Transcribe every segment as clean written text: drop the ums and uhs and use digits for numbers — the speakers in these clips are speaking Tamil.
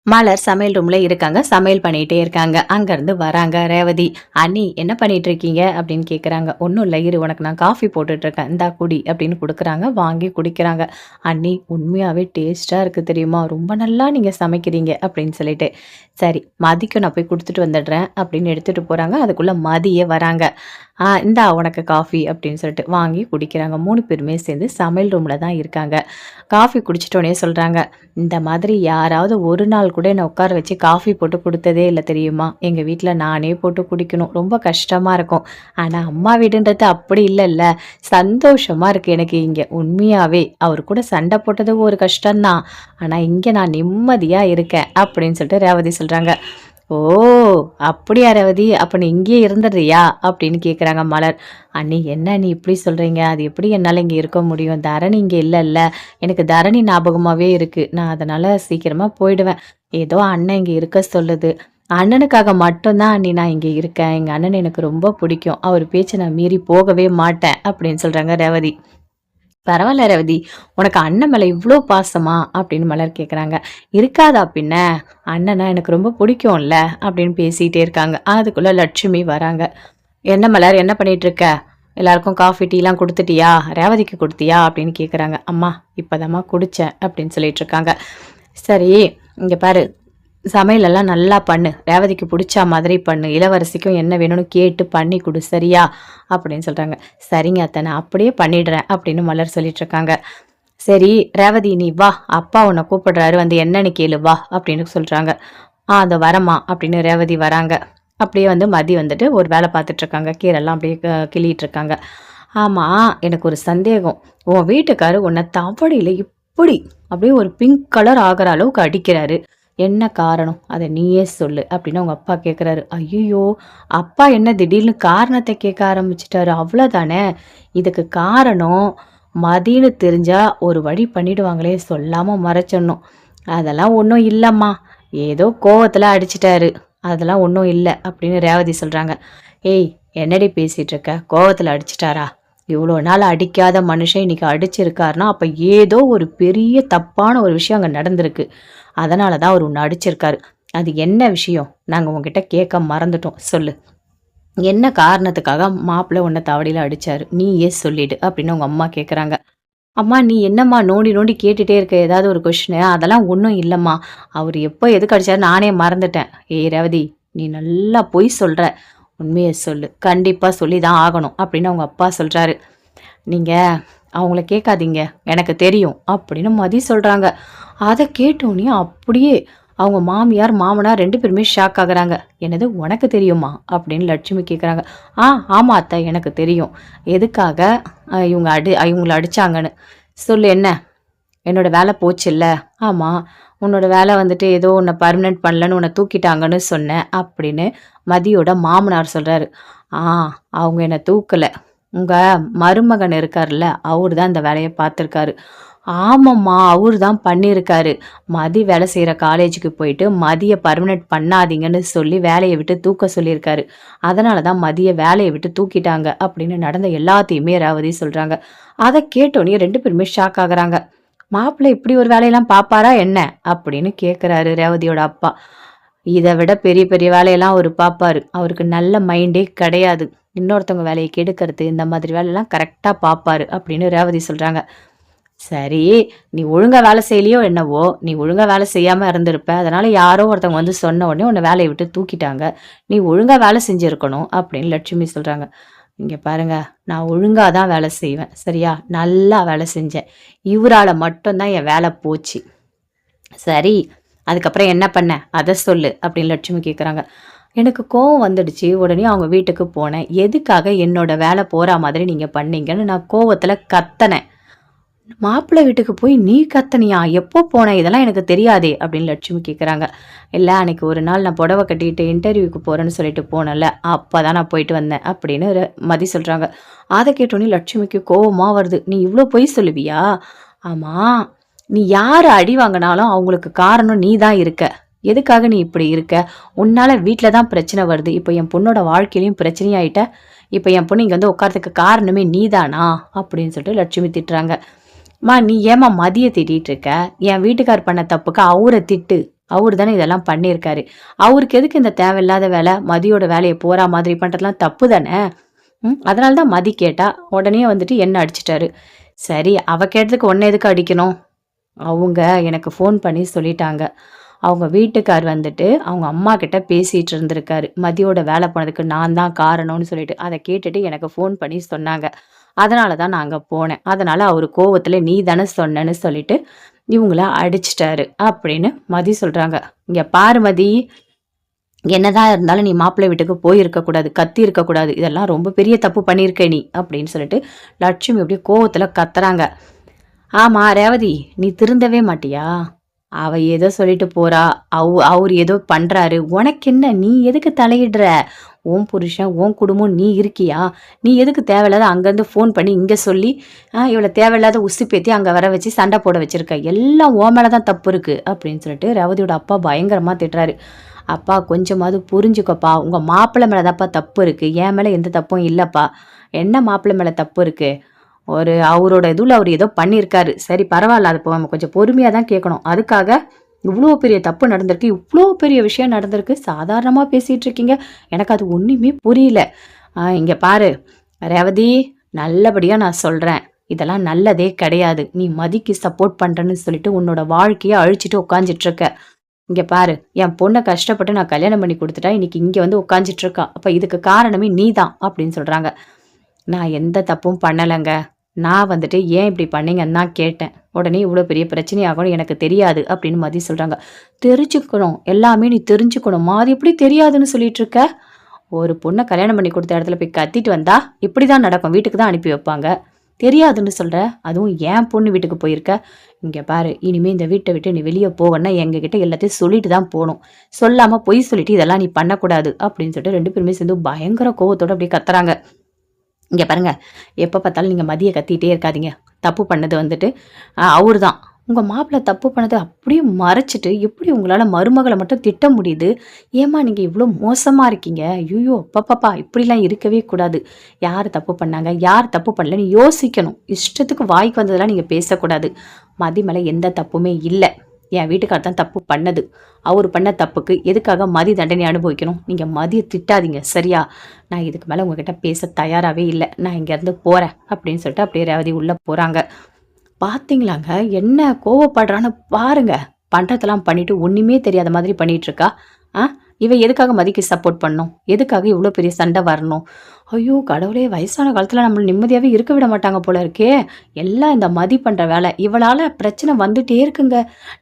மலர் சமையல் ரூம்ல இருக்காங்க. சமையல் பண்ணிட்டே இருக்காங்க. அங்கருந்து வராங்க ரேவதி. "அண்ணி என்ன பண்ணிட்டு இருக்கீங்க?" அப்படின்னு கேட்குறாங்க. "ஒண்ணும் இல்ல இரு உனக்கு நான் காஃபி போட்டுட்டு இருக்கேன். இந்தா குடி" அப்படின்னு குடுக்குறாங்க. வாங்கி குடிக்கிறாங்க. "அண்ணி உண்மையாவே டேஸ்ட்டா இருக்கு தெரியுமா? ரொம்ப நல்லா நீங்க சமைக்கிறீங்க" அப்படின்னு சொல்லிட்டு. "சரி மதிக்கு நான் போய் குடுத்துட்டு வந்துடுறேன்" அப்படின்னு எடுத்துட்டு போறாங்க. அதுக்குள்ள மதியே வராங்க. இந்தா உனக்கு காஃபி" அப்படின்னு சொல்லிட்டு வாங்கி குடிக்கிறாங்க. 3 பேருமே சேர்ந்து சமையல் ரூம்ல தான் இருக்காங்க. காஃபி குடிச்சிட்டோனே சொல்றாங்க. இந்த மாதிரி யாராவது ஒரு நாள் கூட என்ன உட்கார வச்சு காஃபி போட்டு குடுத்ததே இல்ல தெரியுமா? எங்க வீட்ல நானே போட்டு குடிக்கணும். ரொம்ப கஷ்டமா இருக்கும். ஆனா அம்மா வீடுன்றது அப்படி இல்லல்ல. சந்தோஷமா இருக்கு எனக்கு இங்க. உண்மையாவே. அவரு கூட சண்டை போட்டது ஒரு கஷ்டம் தான். ஆனா இங்க நான் நிம்மதியா இருக்கேன். அப்படின்னு சொல்லிட்டு ரேவதி சொல்றாங்க. "ஓ! அப்படியா ரேவதி? அப்ப நீ இங்கேயே இருந்துடுறியா?" அப்படின்னு கேட்குறாங்க மலர். "அண்ணி என்ன நீ இப்படி சொல்றீங்க? அது எப்படி என்னால இங்க இருக்க முடியும்? தரணி இங்க இல்லல்ல. எனக்கு தரணி ஞாபகமாவே இருக்கு. நான் அதனால சீக்கிரமா போயிடுவேன். ஏதோ அண்ணன் இங்க இருக்க சொல்லுது. அண்ணனுக்காக மட்டும் தான் அண்ணி நான் இங்க இருக்கேன். எங்க அண்ணன எனக்கு ரொம்ப பிடிக்கும். அவர் பேச்ச நான் மீறி போகவே மாட்டேன்." அப்படின்னு சொல்றாங்க ரேவதி. "பரவால்ல ரேவதி, உனக்கு அண்ணன் மேல இவ்ளோ பாசமா?" அப்படின்னு மலர் கேட்குறாங்க. "இருக்காதா பின்ன? அண்ணனா எனக்கு ரொம்ப பிடிக்கும்ல" அப்படின்னு பேசிட்டே இருக்காங்க. அதுக்குள்ள லட்சுமி வராங்க. "என்ன மலர் என்ன பண்ணிட்டு இருக்க? எல்லாருக்கும் காஃபி, டீலாம் குடுத்துட்டியா? ரேவதிக்கு குடுத்தியா?" அப்படின்னு கேட்குறாங்க. "அம்மா இப்பதாம்மா குடிச்சேன்" அப்படின்னு சொல்லிட்டு இருக்காங்க. "சரி, இங்க பாரு சமையலெல்லாம் நல்லா பண்ணு. ரேவதிக்கு புடிச்சா மாதிரி பண்ணு. இளவரசிக்கும் என்ன வேணும்னு கேட்டு பண்ணி குடு சரியா?" அப்படின்னு சொல்றாங்க. "சரிங்க அத்த நான் அப்படியே பண்ணிடுறேன்" அப்படின்னு மலர் சொல்லிட்டு இருக்காங்க. "சரி ரேவதி நீ வா, அப்பா உன்னை கூப்பிடுறாரு வந்து என்னன்னு கேளு வா" அப்படின்னு சொல்றாங்க. "அதோ வரேம்மா" அப்படின்னு ரேவதி வராங்க. அப்படியே வந்து மதி வந்துட்டு ஒரு வேலை பார்த்துட்டு இருக்காங்க. கீரைலாம் அப்படியே கிள்ளிட்டு இருக்காங்க. "ஆமா எனக்கு ஒரு சந்தேகம். உன் வீட்டுக்காரு உன்னை தவடையில இப்படி அப்படியே ஒரு பிங்க் கலர் ஆகுற அளவுக்கு அடிக்கிறாரு. என்ன காரணம்? அத நீயே சொல்லு" அப்படின்னு அவங்க அப்பா கேட்குறாரு. ஐய்யய்யோ! அப்பா என்ன திடீர்னு காரணத்த கேட்க ஆரம்பிச்சுட்டாரு. அவ்வளோதானே. இதுக்கு காரணம் மதின்னு தெரிஞ்சா ஒரு வழி பண்ணிடுவாங்களே, சொல்லாம மறைச்சிடணும். "அதெல்லாம் ஒண்ணும் இல்லம்மா. ஏதோ கோவத்துல அடிச்சிட்டாரு. அதெல்லாம் ஒண்ணும் இல்ல" அப்படின்னு ரேவதி சொல்றாங்க. "ஏய் என்னடி பேசிட்டு இருக்க? கோவத்துல அடிச்சிட்டாரா? இவ்வளோ நாள் அடிக்காத மனுஷன் இன்னைக்கு அடிச்சிருக்காருன்னா, அப்ப ஏதோ ஒரு பெரிய தப்பான ஒரு விஷயம் அங்க நடந்திருக்கு. அதனால தான் அவரு உன்ன அடிச்சிருக்காரு. அது என்ன விஷயம்? நாங்க உன்கிட்ட கேட்க மறந்துட்டோம். சொல்லு. என்ன காரணத்துக்காக மாப்பிள்ளை உன்ன தவடையில அடிச்சாரு? நீயே சொல்லிடு" அப்படின்னு உங்க அம்மா கேட்குறாங்க. "அம்மா நீ என்னம்மா நோண்டி நோண்டி கேட்டுட்டே இருக்க ஏதாவது ஒரு கொஸ்டினு? அதெல்லாம் ஒண்ணும் இல்லம்மா. அவரு எப்போ எதுக்கு அடிச்சாரு நானே மறந்துட்டேன்." "ஏய் ரேவதி, நீ நல்லா பொய் சொல்ற. உண்மைய சொல்லு. கண்டிப்பா சொல்லி தான் ஆகணும்" அப்படின்னு அவங்க அப்பா சொல்றாரு. "நீங்க அவங்கள கேட்காதீங்க. எனக்கு தெரியும்" அப்படின்னு மதி சொல்றாங்க. அத கேட்டோனே அப்படியே அவங்க மாமியார், மாமனார் 2 பேருமே ஷாக் ஆகுறாங்க. "என்னது உனக்கு தெரியுமா?" அப்படின்னு லட்சுமி கேட்குறாங்க. ஆமா அத்தை எனக்கு தெரியும். எதுக்காக இவங்கள அடிச்சாங்கன்னு. சொல்லு என்ன? என்னோட வேலை போச்சுல்ல. ஆமா. உன்னோட வேலை வந்துட்டு ஏதோ உன்ன பர்மனன்ட் பண்ணலன்னு உன்ன தூக்கிட்டாங்கன்னு சொன்னேன்" அப்படின்னு மதியோட மாமனார் சொல்றாரு. "ஆ அவங்க என்ன தூக்கல. உங்க மருமகன் இருக்கார்ல, அவரு தான் இந்த வேலைய பார்த்துருக்காரு." "ஆமாம்மா, அவரு தான் பண்ணியிருக்காரு. மதி வேலை செய்ற காலேஜுக்கு போயிட்டு மதிய பர்மனன்ட் பண்ணாதீங்கன்னு சொல்லி வேலைய விட்டு தூக்க சொல்லியிருக்காரு. அதனால தான் மதிய வேலைய விட்டு தூக்கிட்டாங்க" அப்படின்னு நடந்த எல்லாத்தையுமே ரேவதி சொல்றாங்க. அத கேட்டோனே 2 பேருமே ஷாக் ஆகுறாங்க. "மாப்பிள்ளை இப்படி ஒரு வேலையெல்லாம் பார்ப்பாரா என்ன?" அப்படின்னு கேட்குறாரு ரேவதியோட அப்பா. "இத விட பெரிய பெரிய வேலையெல்லாம் அவரு பார்ப்பாரு. அவருக்கு நல்ல மைண்டே கிடையாது. இன்னொருத்தவங்க வேலைய கெடுக்கிறது, இந்த மாதிரி வேலையெல்லாம் கரெக்ட்டா பார்ப்பாரு" அப்படின்னு ரேவதி சொல்றாங்க. "சரி, நீ ஒழுங்கா வேலை செய்யலையோ என்னவோ! நீ ஒழுங்கா வேலை செய்யாம இருந்திருப்ப. அதனால யாரோ ஒருத்தவங்க வந்து சொன்ன உடனே உன்ன வேலைய விட்டு தூக்கிட்டாங்க. நீ ஒழுங்கா வேலை செஞ்சிருக்கணும்" அப்படின்னு லட்சுமி சொல்றாங்க. "இங்க பாருங்க, நான் ஒழுங்கா தான் வேலை செய்வேன். சரியா? நல்லா வேலை செஞ்சேன். இவரால மட்டும் தான் என் வேலை போச்சு." "சரி, அதுக்கப்புறம் என்ன பண்ண? அத சொல்லு" அப்படின்னு லட்சுமி கேட்குறாங்க. "எனக்கு கோவம் வந்துடுச்சு. உடனே அவங்க வீட்டுக்கு போனேன். எதுக்காக என்னோட வேலை போறா மாதிரி நீங்க பண்ணீங்கன்னு நான் கோவத்துல கத்துனேன்." "மாப்பிள்ளை வீட்டுக்கு போய் நீ கத்துனியா? எப்போ போன? இதெல்லாம் எனக்கு தெரியாதே!" அப்படின்னு லட்சுமி கேட்குறாங்க. "இல்ல அன்னைக்கு ஒரு நாள் நான் புடவை கட்டிட்டு இன்டர்வியூக்கு போறேன்னு சொல்லிட்டு போனேன்ல, அப்பதான் நான் போயிட்டு வந்தேன்" அப்படின்னு மதி சொல்றாங்க. அத கேட்டோனே லட்சுமிக்கு கோவமா வருது. "நீ இவ்ளோ பொய் சொல்லுவியா? ஆமா, நீ யாரு அடி வாங்குனாலும் அவங்களுக்கு காரணம் நீ தான் இருக்க. எதுக்காக நீ இப்படி இருக்க? உன்னால வீட்ல தான் பிரச்சனை வருது. இப்ப என் பொண்ணோட வாழ்க்கையிலயும் பிரச்சனையாயிட்ட. இப்ப என் பொண்ணு இங்க வந்து உட்கார்றதுக்கு காரணமே நீதானா?" அப்படின்னு சொல்லிட்டு லட்சுமி திட்டுறாங்க. "ம்மா நீ ஏம்மா மதிய திட்டிட்டு இருக்க? என் வீட்டுக்கார் பண்ண தப்புக்கு அவர திட்டு" அவரு தானே இதெல்லாம் பண்ணியிருக்காரு. அவருக்கு எதுக்கு இந்த தேவையில்லாத வேலை? மதியோட வேலைய போறா மாதிரி பண்றதெல்லாம் தப்பு தானே! அதனால தான் மதி கேட்டா. உடனே வந்துட்டு என்ன அடிச்சுட்டாரு. சரி, அவ கேட்டதுக்கு உன்ன எதுக்கு அடிக்கணும்? அவங்க எனக்கு ஃபோன் பண்ணி சொல்லிட்டாங்க. அவங்க வீட்டுக்கார் வந்துட்டு அவங்க அம்மா கிட்ட பேசிட்டு இருந்திருக்காரு. மதியோட வேலை போனதுக்கு நான் தான் காரணம்னு சொல்லிட்டு. அத கேட்டுட்டு எனக்கு ஃபோன் பண்ணி சொன்னாங்க. அதனால தான் நான் அங்க போனேன். அதனால அவரு கோவத்துல நீ தானே சொன்னேன்னு சொல்லிட்டு இவங்கள அடிச்சுட்டாரு அப்படின்னு மதி சொல்றாங்க. இங்க பாரு மதி, என்னதான் இருந்தாலும் நீ மாப்பிள்ளை வீட்டுக்கு போயிருக்க கூடாது, கத்தி இருக்க கூடாது. இதெல்லாம் ரொம்ப பெரிய தப்பு பண்ணியிருக்க நீ அப்படின்னு சொல்லிட்டு லட்சுமி அப்படியே கோவத்துல கத்துறாங்க. ஆமா ரேவதி, நீ திருந்தவே மாட்டியா? அவ ஏதோ சொல்லிட்டு போறா. அவரு ஏதோ பண்றாரு. உனக்கென்ன? நீ எதுக்கு தலையிடுற? உன் புருஷன், உன் குடும்பம் நீ இருக்கியா? நீ எதுக்கு தேவையில்லாத அங்கேருந்து ஃபோன் பண்ணி இங்க சொல்லி, இவள தேவையில்லாத உசுப்பேத்தி அங்க வர வச்சு சண்டை போட வச்சிருக்க. எல்லாம் உன் மேல தான் தப்பு இருக்கு அப்படின்னு சொல்லிட்டு ரேவதியோட அப்பா பயங்கரமா திட்டுறாரு. அப்பா கொஞ்சமாவது புரிஞ்சுக்கப்பா. உங்க மாப்பிள்ளை மேல தான்ப்பா தப்பு இருக்கு. என் மேல எந்த தப்பும் இல்லப்பா. என்ன மாப்பிள்ளை மேல தப்பு இருக்கு? அவரோட இதுல அவர் ஏதோ பண்ணியிருக்காரு. சரி பரவாயில்ல. அது நம்ம கொஞ்சம் பொறுமையா தான் கேட்கணும். அதுக்காக இவ்ளோ பெரிய தப்பு நடந்திருக்கு. இவ்ளோ பெரிய விஷயம் நடந்திருக்கு. சாதாரணமா பேசிட்டு இருக்கீங்க. எனக்கு அது ஒண்ணுமே புரியல. இங்க பாரு ரேவதி, நல்லபடியா நான் சொல்றேன். இதெல்லாம் நல்லதே கிடையாது. நீ மதிக்கு சப்போர்ட் பண்றேன்னு சொல்லிட்டு உன்னோட வாழ்க்கைய அழிச்சிட்டு உட்காந்துட்டு இருக்க. இங்க பாரு, என் பொண்ண கஷ்டப்பட்டு நான் கல்யாணம் பண்ணி குடுத்துட்டா, இன்னைக்கு இங்க வந்து உட்காந்துட்டு இருக்கா. அப்ப இதுக்கு காரணமே நீதான் அப்படின்னு சொல்றாங்க. நான் எந்த தப்பும் பண்ணலங்க. நான் வந்துட்டு ஏன் இப்படி பண்ணீங்கன்னு தான் கேட்டேன். உடனே இவ்வளோ பெரிய பிரச்சனையாகும்னு எனக்கு தெரியாது அப்படின்னு மதி சொல்றாங்க. தெரிஞ்சுக்கணும், எல்லாமே நீ தெரிஞ்சுக்கணுமா? அது எப்படி தெரியாதுன்னு சொல்லிட்டு இருக்க? ஒரு பொண்ணை கல்யாணம் பண்ணி கொடுத்த இடத்துல போய் கத்திட்டு வந்தா இப்படிதான் நடக்கும். வீட்டுக்கு தான் அனுப்பி வைப்பாங்க. தெரியாதுன்னு சொல்ற? அதுவும் என் பொண்ணு வீட்டுக்கு போயிருக்க. இங்க பாரு, இனிமே இந்த வீட்டை விட்டு நீ வெளியே போகணும்னா எங்ககிட்ட எல்லாத்தையும் சொல்லிட்டு தான் போகணும். சொல்லாம பொய் சொல்லிட்டு இதெல்லாம் நீ பண்ணக்கூடாது அப்படின்னு சொல்லிட்டு 2 பேருமே சேர்ந்து பயங்கர கோவத்தோட அப்படியே கத்துறாங்க. இங்க பாருங்க, எப்ப பார்த்தாலும் நீங்க மதிய கத்திட்டே இருக்காதீங்க. தப்பு பண்ணது வந்துட்டு அவரு தான். உங்க மாப்பிள்ளை தப்பு பண்ணத அப்படியே மறைச்சிட்டு, எப்படி உங்களால மருமகள மட்டும் திட்ட முடியுது? ஏம்மா நீங்க இவ்ளோ மோசமா இருக்கீங்க? ஐய்யய்யோ! அப்பப்பப்பா! இப்படிலாம் இருக்கவே கூடாது. யார் தப்பு பண்ணாங்க? யார் தப்பு பண்ணலன்னு யோசிக்கணும். இஷ்டத்துக்கு வாய்க்கு வந்ததெல்லாம் நீங்க பேசக்கூடாது. மதி மேல எந்த தப்புமே இல்ல. என் வீட்டுக்காரர் தான் தப்பு பண்ணது. அவரு பண்ண தப்புக்கு எதுக்காக மதி தண்டனை அனுபவிக்கணும்? நீங்க மதிய திட்டாதீங்க சரியா? நான் இதுக்கு மேல உங்ககிட்ட பேச தயாராவே இல்ல. நான் இங்கேருந்து போறேன் அப்படின்னு சொல்லிட்டு அப்படியே ரேவதி உள்ள போறாங்க. பாத்தீங்களாங்க, என்ன கோவப்படுறான்னு பாருங்க. பண்றதெல்லாம் பண்ணிட்டு ஒண்ணுமே தெரியாத மாதிரி பண்ணிட்டு இருக்கா. ஆ இவ எதுக்காக மதிக்கு சப்போர்ட் பண்ணும்? எதுக்காக இவ்வளோ பெரிய சண்டை வரணும்? ஐயோ கடவுளே! வயசான காலத்துல நம்மள நிம்மதியாவே இருக்க விட மாட்டாங்க போல இருக்கே! எல்லாம் இந்த மதி பண்ற வேலை. இவளால பிரச்சனை வந்துட்டே இருக்குங்க.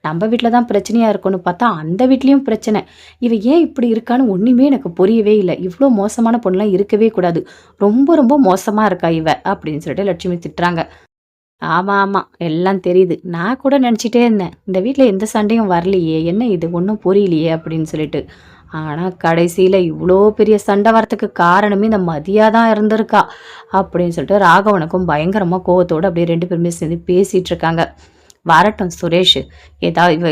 நம்ம வீட்ல தான் பிரச்சனையா இருக்கும்னு பார்த்தா, அந்த வீட்லயும் பிரச்சனை. இவ ஏன் இப்படி இருக்கான்னு ஒண்ணுமே எனக்கு புரியவே இல்ல. இவ்ளோ மோசமான பொண்ணுலாம் இருக்கவே கூடாது. ரொம்ப ரொம்ப மோசமா இருக்கா இவ அப்படின்னு சொல்லிட்டு லட்சுமி திட்டுறாங்க. ஆமா, ஆமா. எல்லாம் தெரியுது. நான் கூட நெனச்சுட்டே இருந்தேன். இந்த வீட்ல எந்த சண்டையும் வரலையே! என்ன இது ஒண்ணும் புரியலையே! அப்படின்னு சொல்லிட்டு. ஆனா கடைசியில இவ்ளோ பெரிய சண்டை வரத்துக்கு காரணமே இந்த மதியா தான் இருந்திருக்கா. அப்படின்னு சொல்லிட்டு ராகவனுக்கும் பயங்கரமா கோவத்தோட அப்படியே 2 பேருமே சேர்ந்து பேசிட்டு இருக்காங்க. வரட்டும் சுரேஷ்.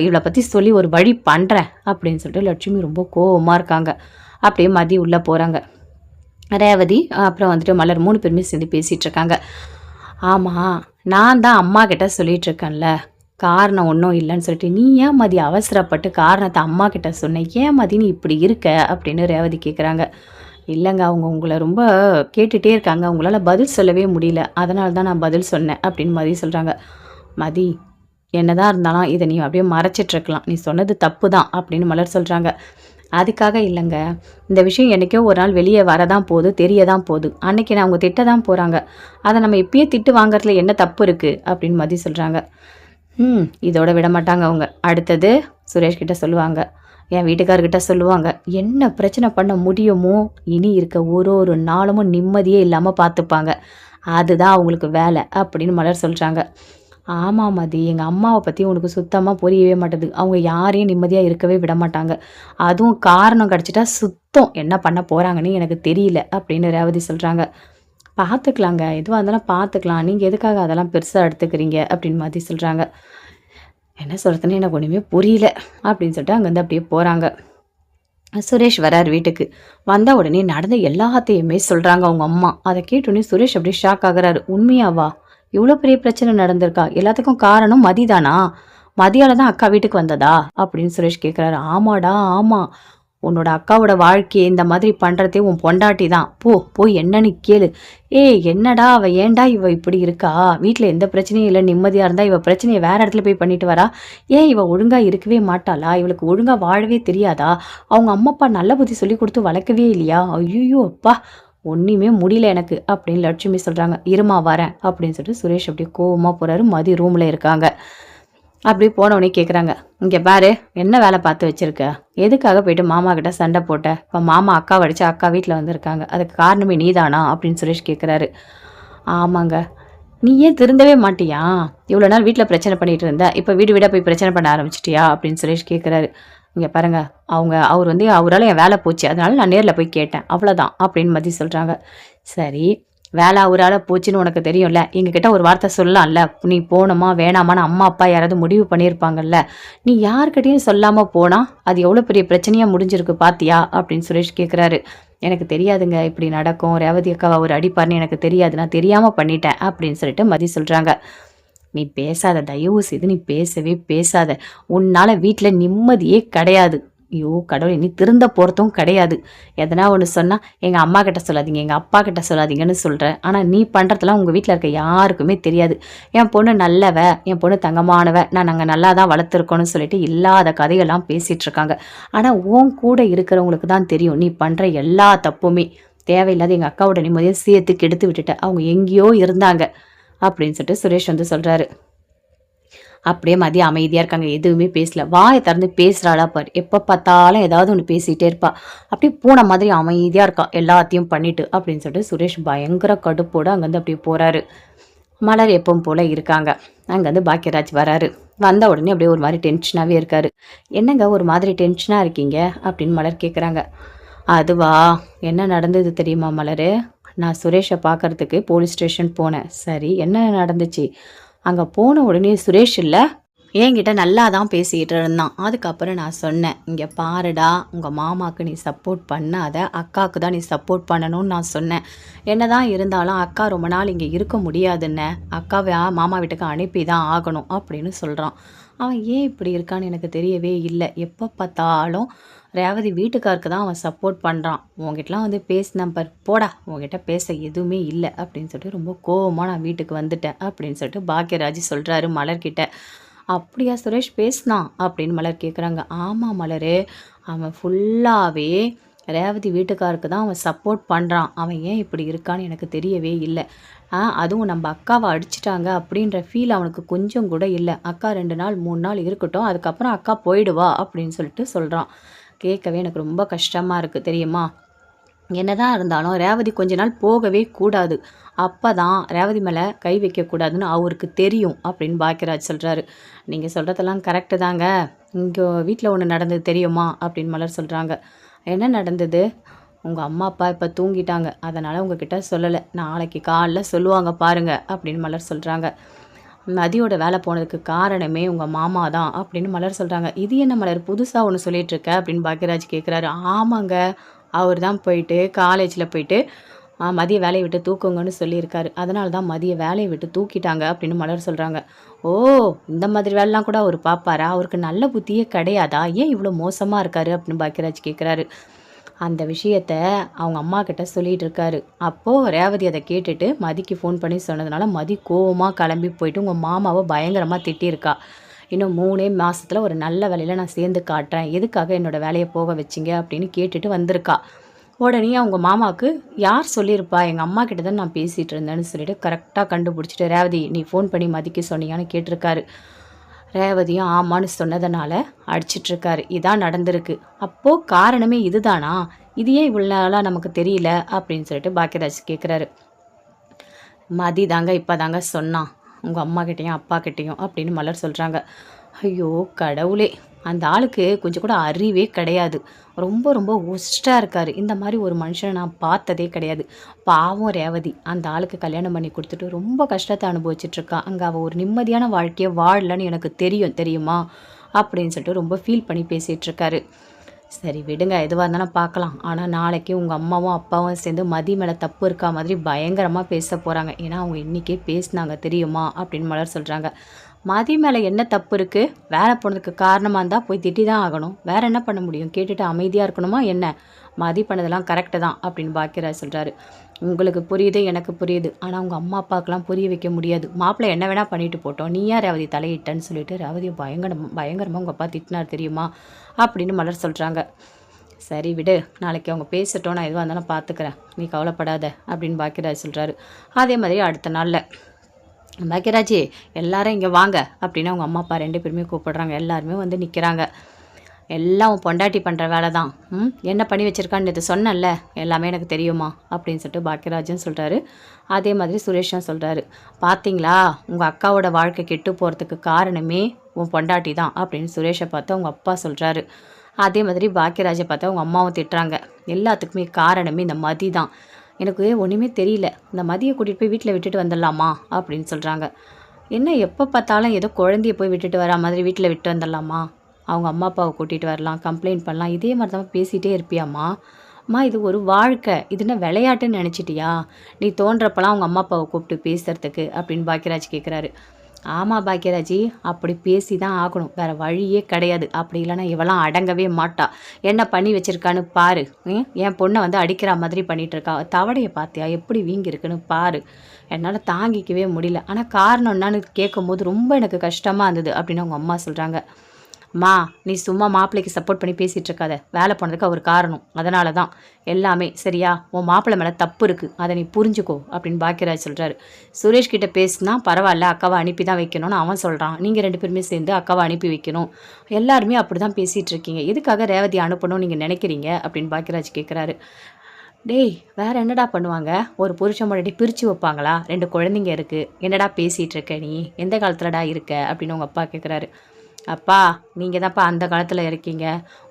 இவள பத்தி சொல்லி ஒரு வழி பண்றேன். அப்படின்னு சொல்லிட்டு லட்சுமி ரொம்ப கோவமா இருக்காங்க. அப்படியே மதி உள்ள போறாங்க. ரேவதி அப்புறம் வந்துட்டு மலர் 3 பேருமே சேர்ந்து பேசிட்டு இருக்காங்க. ஆமா, நான் தான் அம்மா கிட்ட சொல்லிட்டு இருக்கேன்ல. காரணம் ஒன்றும் இல்லைன்னு சொல்லிட்டு, நீ ஏன் மதி அவசரப்பட்டு காரணத்த அம்மா கிட்ட சொன்ன? ஏன் மதி நீ இப்படி இருக்க? அப்படின்னு ரேவதி கேட்குறாங்க. இல்லைங்க, அவங்க உங்கள ரொம்ப கேட்டுட்டே இருக்காங்க. உங்களால பதில் சொல்லவே முடியல. அதனால தான் நான் பதில் சொன்னேன் அப்படின்னு மதி சொல்றாங்க. மதி, என்னதான் இருந்தாலும் இதை நீ அப்படியே மறைச்சிட்டு இருக்கலாம். நீ சொன்னது தப்பு தான் அப்படின்னு மலர் சொல்றாங்க. அதுக்காக இல்லைங்க. இந்த விஷயம் என்னைக்கோ ஒரு நாள் வெளியே வரதான் போகுது, தெரிய தான் போகுது. அன்னைக்கு நான் அவங்க திட்ட தான் போறாங்க. அதை நம்ம இப்பயே திட்டு வாங்குறதுல என்ன தப்பு இருக்கு அப்படின்னு மதி சொல்றாங்க. இதோட விட மாட்டாங்க அவங்க. அடுத்தது சுரேஷ் கிட்ட சொல்லுவாங்க. என் வீட்டுக்காரர்கிட்ட சொல்லுவாங்க. என்ன பிரச்சனை பண்ண முடியுமோ இனி இருக்க ஒரு ஒரு நாளும் நிம்மதியே இல்லாம பார்த்துப்பாங்க. அதுதான் அவங்களுக்கு வேலை அப்படின்னு மலர் சொல்றாங்க. ஆமா மதி, எங்க அம்மாவை பத்தி உனக்கு சுத்தமா புரியவே மாட்டுது. அவங்க யாரையும் நிம்மதியா இருக்கவே விட மாட்டாங்க. அதுவும் காரணம் கிடைச்சிட்டா சுத்தம் என்ன பண்ண போறாங்கன்னு எனக்கு தெரியல அப்படின்னு ரேவதி சொல்றாங்க. பார்த்துக்கலாங்க, எதுவாக இருந்தாலும் பார்த்துக்கலாம். நீங்க எதுக்காக அதெல்லாம் பெருசா எடுத்துக்கிறீங்க அப்படின்னு மதி சொல்றாங்க. என்ன சொல்றதுன்னு எனக்கு ஒண்ணுமே புரியல அப்படின்னு சொல்லிட்டு அங்கேருந்து அப்படியே போறாங்க. சுரேஷ் வரார் வீட்டுக்கு. வந்த உடனே நடந்த எல்லாத்தையுமே சொல்றாங்க அவங்க அம்மா. அதை கேட்டோடனே சுரேஷ் அப்படியே ஷாக் ஆகுறாரு. உண்மையாவா? இவ்வளோ பெரிய பிரச்சனை நடந்திருக்கா? எல்லாத்துக்கும் காரணம் மதிதானா? மதியால தான் அக்கா வீட்டுக்கு வந்ததா அப்படின்னு சுரேஷ் கேட்குறாரு. ஆமாடா ஆமா, உன்னோட அக்காவோட வாழ்க்கையை இந்த மாதிரி பண்ணுறதே உன் பொண்டாட்டி தான். போய் என்னன்னு கேளு. என்னடா அவள் ஏன்டா இவ இப்படி இருக்கா? வீட்டில் எந்த பிரச்சனையும் இல்லை, நிம்மதியாக இருந்தால் இவள் பிரச்சனையை வேறு இடத்துல போய் பண்ணிட்டு வரா. ஏன் இவள் ஒழுங்காக இருக்கவே மாட்டாளா? இவளுக்கு ஒழுங்காக வாழவே தெரியாதா? அவங்க அம்மா அப்பா நல்ல புத்தி சொல்லி கொடுத்து வளர்க்கவே இல்லையா? ஐயோ அப்பா, ஒன்றுமே முடியல எனக்கு அப்படின்னு லட்சுமி சொல்கிறாங்க. இருமா வரேன் அப்படின்னு சொல்லிட்டு சுரேஷ் அப்படியே கோவமாக போகிறாரு. மதி ரூமில் இருக்காங்க. அப்படி போனவொடனே கேட்குறாங்க, இங்கே பாரு, என்ன வேலை பார்த்து வச்சிருக்க? எதுக்காக போயிட்டு மாமா கிட்ட சண்டை போட்ட? இப்போ மாமா அக்காவை அடிச்சு அக்கா வீட்டில் வந்திருக்காங்க, அதுக்கு காரணமே நீதானா அப்படின்னு சுரேஷ் கேட்குறாரு. ஆமாங்க. நீ ஏன் திருந்தவே மாட்டியா? இவ்வளோ நாள் வீட்டில் பிரச்சனை பண்ணிட்டு இருந்த, இப்போ வீடு வீடாக போய் பிரச்சனை பண்ண ஆரம்பிச்சிட்டியா அப்படின்னு சுரேஷ் கேட்குறாரு. இங்கே பாருங்க, அவர் அவரால் என் வேலை போச்சு, அதனால நான் நேரில் போய் கேட்டேன், அவ்வளோதான் அப்படின்னு மதி சொல்கிறாங்க. சரி, வேலை அவரால் போச்சுன்னு உனக்கு தெரியும்ல, எங்ககிட்ட ஒரு வார்த்தை சொல்லலாம்ல, நீ போகணுமா வேணாமான்னு அம்மா அப்பா யாராவது முடிவு பண்ணியிருப்பாங்கல்ல, நீ யார்கிட்டையும் சொல்லாமல் போனால் அது எவ்வளோ பெரிய பிரச்சனையாக முடிஞ்சிருக்கு பாத்தியா அப்படின்னு சுரேஷ் கேட்குறாரு. எனக்கு தெரியாதுங்க இப்படி நடக்கும், ரேவதி அக்காவை அவர் அடிப்பார்னு எனக்கு தெரியாது, நான் தெரியாமல் பண்ணிட்டேன் அப்படின்னு சொல்லிட்டு மதி சொல்கிறாங்க. நீ பேசாத, தயவு செய்து நீ பேசவே பேசாத, உன்னால் வீட்டில் நிம்மதியே கிடையாது. ஐயோ கடவுளே, நீ திருந்த போகிறதும் கிடையாது. எதனா ஒன்று சொன்னால் எங்கள் அம்மா கிட்ட சொல்லாதீங்க, எங்கள் அப்பா கிட்ட சொல்லாதீங்கன்னு சொல்கிறேன். ஆனால் நீ பண்ணுறதுலாம் உங்கள் வீட்டில் இருக்க யாருக்குமே தெரியாது. என் பொண்ணு நல்லவ, என் பொண்ணு தங்கமானவ, நாங்கள் நல்லா தான் வளர்த்துருக்கோன்னு சொல்லிட்டு இல்லாத கதையெல்லாம் பேசிகிட்டு இருக்காங்க. ஆனால் உன் கூட இருக்கிறவங்களுக்கு தான் தெரியும் நீ பண்ணுற எல்லா தப்புமே. தேவையில்லாத எங்கள் அக்காவோட நிம்மதியை சேர்த்து கெடுத்து விட்டுட்ட, அவங்க எங்கேயோ இருந்தாங்க அப்படின்னு சொல்லிட்டு சுரேஷ் சொல்கிறாரு. அப்படியே மதியம் அமைதியாக இருக்காங்க, எதுவுமே பேசல. வாயை திறந்து பேசுகிறாளா பாரு, எப்போ பார்த்தாலும் ஏதாவது ஒன்று பேசிகிட்டே இருப்பா. அப்படியே பூனை மாதிரி அமைதியாக இருக்கா, எல்லாத்தையும் பண்ணிட்டு அப்படின்னு சொல்லிட்டு சுரேஷ் பயங்கர கடுப்போடு அங்கேருந்து அப்படியே போகிறாரு. மலர் எப்பவும் போல் இருக்காங்க. அங்கேருந்து பாக்கியராஜ் வராரு. வந்த உடனே அப்படியே ஒரு மாதிரி டென்ஷனாகவே இருக்காரு. என்னங்க ஒரு மாதிரி டென்ஷனாக இருக்கீங்க அப்படின்னு மலர் கேட்குறாங்க. அதுவா, என்ன நடந்தது தெரியுமா மலர்? நான் சுரேஷை பார்க்கறதுக்கு போலீஸ் ஸ்டேஷன் போனேன். சரி, என்ன நடந்துச்சு? அங்கே போன உடனே சுரேஷ் இல்லை, என்கிட்ட நல்லா தான் பேசிகிட்டு இருந்தான். அதுக்கப்புறம் நான் சொன்னேன், இங்கே பாருடா, உங்கள் மாமாவுக்கு நீ சப்போர்ட் பண்ணாத, அக்காவுக்கு தான் நீ சப்போர்ட் பண்ணணும்னு நான் சொன்னேன். என்ன தான் இருந்தாலும் அக்கா ரொம்ப நாள் இங்கே இருக்க முடியாதுன்னு, அக்காவை மாமா வீட்டுக்கு அனுப்பி தான் ஆகணும் அப்படின்னு சொல்கிறான். அவன் ஏன் இப்படி இருக்கான்னு எனக்கு தெரியவே இல்லை. எப்போ பார்த்தாலும் ரேவதி வீட்டுக்காருக்கு தான் அவன் சப்போர்ட் பண்ணுறான். உங்ககிட்டலாம் பேசினேன் பார், போடா, உங்ககிட்ட பேச எதுவுமே இல்லை அப்படின்னு சொல்லிட்டு ரொம்ப கோவமாக நான் வீட்டுக்கு வந்துட்டேன் அப்படின்னு சொல்லிட்டு பாக்கியராஜ் சொல்கிறாரு மலர்கிட்ட. அப்படியா சுரேஷ் பேசினான் அப்படின்னு மலர் கேட்குறாங்க. ஆமாம் மலர், அவன் ஃபுல்லாகவே ரேவதி வீட்டுக்காருக்கு தான் அவன் சப்போர்ட் பண்ணுறான். அவன் ஏன் இப்படி இருக்கான்னு எனக்கு தெரியவே இல்லை. அதுவும் நம்ம அக்காவை அடிச்சிட்டாங்க அப்படின்ற ஃபீல் அவனுக்கு கொஞ்சம் கூட இல்லை. அக்கா 2 நாள் 3 நாள் இருக்கட்டும், அதுக்கப்புறம் அக்கா போயிடுவா அப்படின்னு சொல்லிட்டு சொல்கிறான். கேட்கவே எனக்கு ரொம்ப கஷ்டமாக இருக்குது தெரியுமா? என்னதான் இருந்தாலும் ரேவதி கொஞ்ச நாள் போகவே கூடாது, அப்போ தான் ரேவதி மேலே கை வைக்கக்கூடாதுன்னு அவருக்கு தெரியும் அப்படின்னு பாக்கியராஜ் சொல்கிறாரு. நீங்கள் சொல்கிறதெல்லாம் கரெக்டு தாங்க. இங்கே வீட்டில் ஒன்று நடந்தது தெரியுமா அப்படின்னு மலர் சொல்கிறாங்க. என்ன நடந்தது? உங்கள் அம்மா அப்பா இப்போ தூங்கிட்டாங்க, அதனால் உங்ககிட்ட சொல்லலை, நாளைக்கு காலைல சொல்லுவாங்க பாருங்க அப்படின்னு மலர் சொல்கிறாங்க. மதியோட வேலை போனதுக்கு காரணமே உங்கள் மாமா தான் அப்படின்னு மலர் சொல்கிறாங்க. இது என்ன மலர் புதுசாக ஒன்று சொல்லிகிட்ருக்க அப்படின்னு பாக்கியராஜ் கேட்குறாரு. ஆமாங்க, அவர் தான் போயிட்டு காலேஜில் போயிட்டு மதிய வேலையை விட்டு தூக்குங்கன்னு சொல்லியிருக்காரு, அதனால தான் மதிய வேலையை விட்டு தூக்கிட்டாங்க அப்படின்னு மலர் சொல்கிறாங்க. ஓ, இந்த மாதிரி வேலைலாம் கூட அவர் பார்ப்பாரா? அவருக்கு நல்ல புத்தியே கிடையாதா? ஏன் இவ்வளோ மோசமாக இருக்காரு அப்படின்னு பாக்கியராஜ் கேட்குறாரு. அந்த விஷயத்த அவங்க அம்மா கிட்ட சொல்லிகிட்டு இருக்காரு. அப்போது ரேவதி அதை கேட்டுட்டு மதிக்கு ஃபோன் பண்ணி சொன்னதுனால மதி கோவமாக கிளம்பி போயிட்டு உங்கள் மாமாவை பயங்கரமாக திட்டியிருக்கா. இன்னும் 3 மாதத்தில் ஒரு நல்ல வேலையில் நான் சேர்ந்து காட்டுறேன், எதுக்காக என்னோடய வேலையை போக வச்சிங்க அப்படின்னு கேட்டுட்டு வந்திருக்கா. உடனே அவங்க மாமாவுக்கு யார் சொல்லியிருப்பா, எங்கள் அம்மா கிட்ட தான் நான் பேசிகிட்டு இருந்தேன்னு சொல்லிட்டு கரெக்டாக கண்டுபிடிச்சிட்டு, ரேவதி நீ ஃபோன் பண்ணி மதிக்கு சொன்னியான்னு கேட்டிருக்காரு. ரேவதியும் ஆமான்னு சொன்னதுனால அடிச்சிட்ருக்காரு. இதான் நடந்திருக்கு. அப்போது காரணமே இதுதானா? இது ஏன் இவ்வளோ நாளாக நமக்கு தெரியல அப்படின்னு சொல்லிட்டு பாக்கியராஜ் கேட்குறாரு. மதி தாங்க இப்போ தாங்க சொன்னான், உங்கள் அம்மா கிட்டேயும் அப்பா கிட்டேயும் அப்படின்னு மலர் சொல்கிறாங்க. ஐயோ கடவுளே, அந்த ஆளுக்கு கொஞ்சம் கூட அறிவே கிடையாது, ரொம்ப ரொம்ப ஒஸ்ட்டாக இருக்கார். இந்த மாதிரி ஒரு மனுஷனை நான் பார்த்ததே கிடையாது. பாவம் ரேவதி, அந்த ஆளுக்கு கல்யாணம் பண்ணி கொடுத்துட்டு ரொம்ப கஷ்டத்தை அனுபவிச்சிட்ருக்கா. அங்கே அவள் ஒரு நிம்மதியான வாழ்க்கையை வாழலன்னு எனக்கு தெரியுமா அப்படின்னு சொல்லிட்டு ரொம்ப ஃபீல் பண்ணி பேசிகிட்ருக்காரு. சரி விடுங்க, எதுவாக இருந்தாலும் பார்க்கலாம். ஆனால் நாளைக்கு உங்கள் அம்மாவும் அப்பாவும் சேர்ந்து மதி மேலே தப்பு இருக்கா மாதிரி பயங்கரமாக பேச போகிறாங்க. ஏன்னா அவங்க இன்றைக்கே பேசினாங்க தெரியுமா அப்படின்னு மலர் சொல்கிறாங்க. மதி மேலே என்ன தப்பு இருக்குது? வேலை போனதுக்கு காரணமாக இருந்தால் போய் திட்டி தான் ஆகணும். வேறு என்ன பண்ண முடியும்? கேட்டுட்டு அமைதியாக இருக்கணுமா என்ன? மதி பண்ணதெல்லாம் கரெக்டு தான் அப்படின்னு பாக்கியராஜ் சொல்கிறாரு. உங்களுக்கு புரியுது, எனக்கு புரியுது. ஆனால் உங்கள் அம்மா அப்பாவுக்கெல்லாம் புரிய வைக்க முடியாது. மாப்பிள்ளை என்ன வேணால் பண்ணிட்டு போட்டோம், நீ ஏன் ரேவதி தலையிட்டேன்னு சொல்லிட்டு ரேவதியை பயங்கரமாக உங்கள் அப்பா திட்டினார் தெரியுமா அப்படின்னு மலர் சொல்கிறாங்க. சரி விடு, நாளைக்கு அவங்க பேசட்டும், நான் எதுவாக இருந்தாலும் பார்த்துக்கிறேன், நீ கவலைப்படாத அப்படின்னு பாக்கியராஜ் சொல்கிறாரு. அதே மாதிரி அடுத்த நாளில் பாக்கியராஜ் எல்லாரும் இங்கே வாங்க அப்படின்னு அவங்க அம்மா அப்பா 2 பேருமே கூப்பிடுறாங்க. எல்லாருமே வந்து நிற்கிறாங்க. எல்லாம் உன் பொண்டாட்டி பண்ணுற வேலை தான். என்ன பண்ணி வச்சுருக்கான்னு இது சொன்னல, எல்லாமே எனக்கு தெரியுமா அப்படின்னு சொல்லிட்டு பாக்கியராஜன் சொல்கிறாரு. அதே மாதிரி சுரேஷும் சொல்கிறாரு. பார்த்தீங்களா, உங்கள் அக்காவோட வாழ்க்கை கெட்டு போகிறதுக்கு காரணமே உன் பொண்டாட்டி தான் அப்படின்னு சுரேஷை பார்த்து அவங்க அப்பா சொல்கிறாரு. அதே மாதிரி பாக்கியராஜை பார்த்தா அவங்க அம்மாவும் திட்டுறாங்க. எல்லாத்துக்குமே காரணமே இந்த மதி தான். எனக்கு ஒன்றுமே தெரியல, இந்த மதியை கூட்டிகிட்டு போய் வீட்டில் விட்டுட்டு வந்துடலாமா அப்படின்னு சொல்கிறாங்க. என்ன எப்போ பார்த்தாலும் ஏதோ குழந்தைய போய் விட்டுட்டு வரா மாதிரி வீட்டில் விட்டு வந்துடலாமா? அவங்க அம்மா அப்பாவை கூட்டிகிட்டு வரலாம், கம்ப்ளைண்ட் பண்ணலாம், இதே மாதிரி தான் பேசிகிட்டே இருப்பியாம்மா? அம்மா இது ஒரு வாழ்க்கை, இதுன்னா விளையாட்டுன்னு நினச்சிட்டியா? நீ தோன்றப்பெல்லாம் அவங்க அம்மா அப்பாவை கூப்பிட்டு பேசுகிறதுக்கு அப்படின்னு பாக்கியராஜ் கேட்குறாரு. ஆமாம் பாக்கியராஜி, அப்படி பேசி தான் ஆகணும், வேறு வழியே கிடையாது. அப்படி இல்லைன்னா இவெல்லாம் அடங்கவே மாட்டா. என்ன பண்ணி வச்சுருக்கான்னு பாரு. என் பொண்ணை வந்து அடிக்கிற மாதிரி பண்ணிகிட்ருக்கா. தவடையை பார்த்தியா எப்படி வீங்கிருக்குன்னு பாரு. என்னால் தாங்கிக்கவே முடியல. ஆனால் காரணம் என்னான்னு கேட்கும்போது ரொம்ப எனக்கு கஷ்டமாக இருந்தது அப்படின்னு அவங்க அம்மா சொல்கிறாங்க. அம்மா நீ சும்மா மாப்பிள்ளைக்கு சப்போர்ட் பண்ணி பேசிகிட்டு இருக்காத. வேலை போனதுக்கு அவர் காரணம், அதனால தான் எல்லாமே. சரியா? உன் மாப்பிள்ளை மேலே தப்பு இருக்குது, அதை நீ புரிஞ்சுக்கோ அப்படின்னு பாக்கியராஜ் சொல்கிறாரு. சுரேஷ் கிட்டே பேசுனா பரவாயில்ல, அக்காவை அனுப்பி தான் வைக்கணும்னு அவன் சொல்கிறான். நீங்கள் 2 பேருமே சேர்ந்து அக்காவை அனுப்பி வைக்கணும். எல்லாருமே அப்படி தான் பேசிகிட்டு இருக்கீங்க. எதுக்காக ரேவதி அனுப்பணும்னு நீங்கள் நினைக்கிறீங்க அப்படின்னு பாக்கியராஜ் கேட்குறாரு. டேய் வேறு என்னடா பண்ணுவாங்க? ஒரு புருஷன் முன்னாடி பிரித்து வைப்பாங்களா? 2 குழந்தைங்க இருக்குது, என்னடா பேசிகிட்டு இருக்க நீ? எந்த காலத்துலடா இருக்க அப்படின்னு உங்கள் அப்பா கேட்குறாரு. அப்பா நீங்கள் தான்ப்பா அந்த காலத்தில் இருக்கீங்க.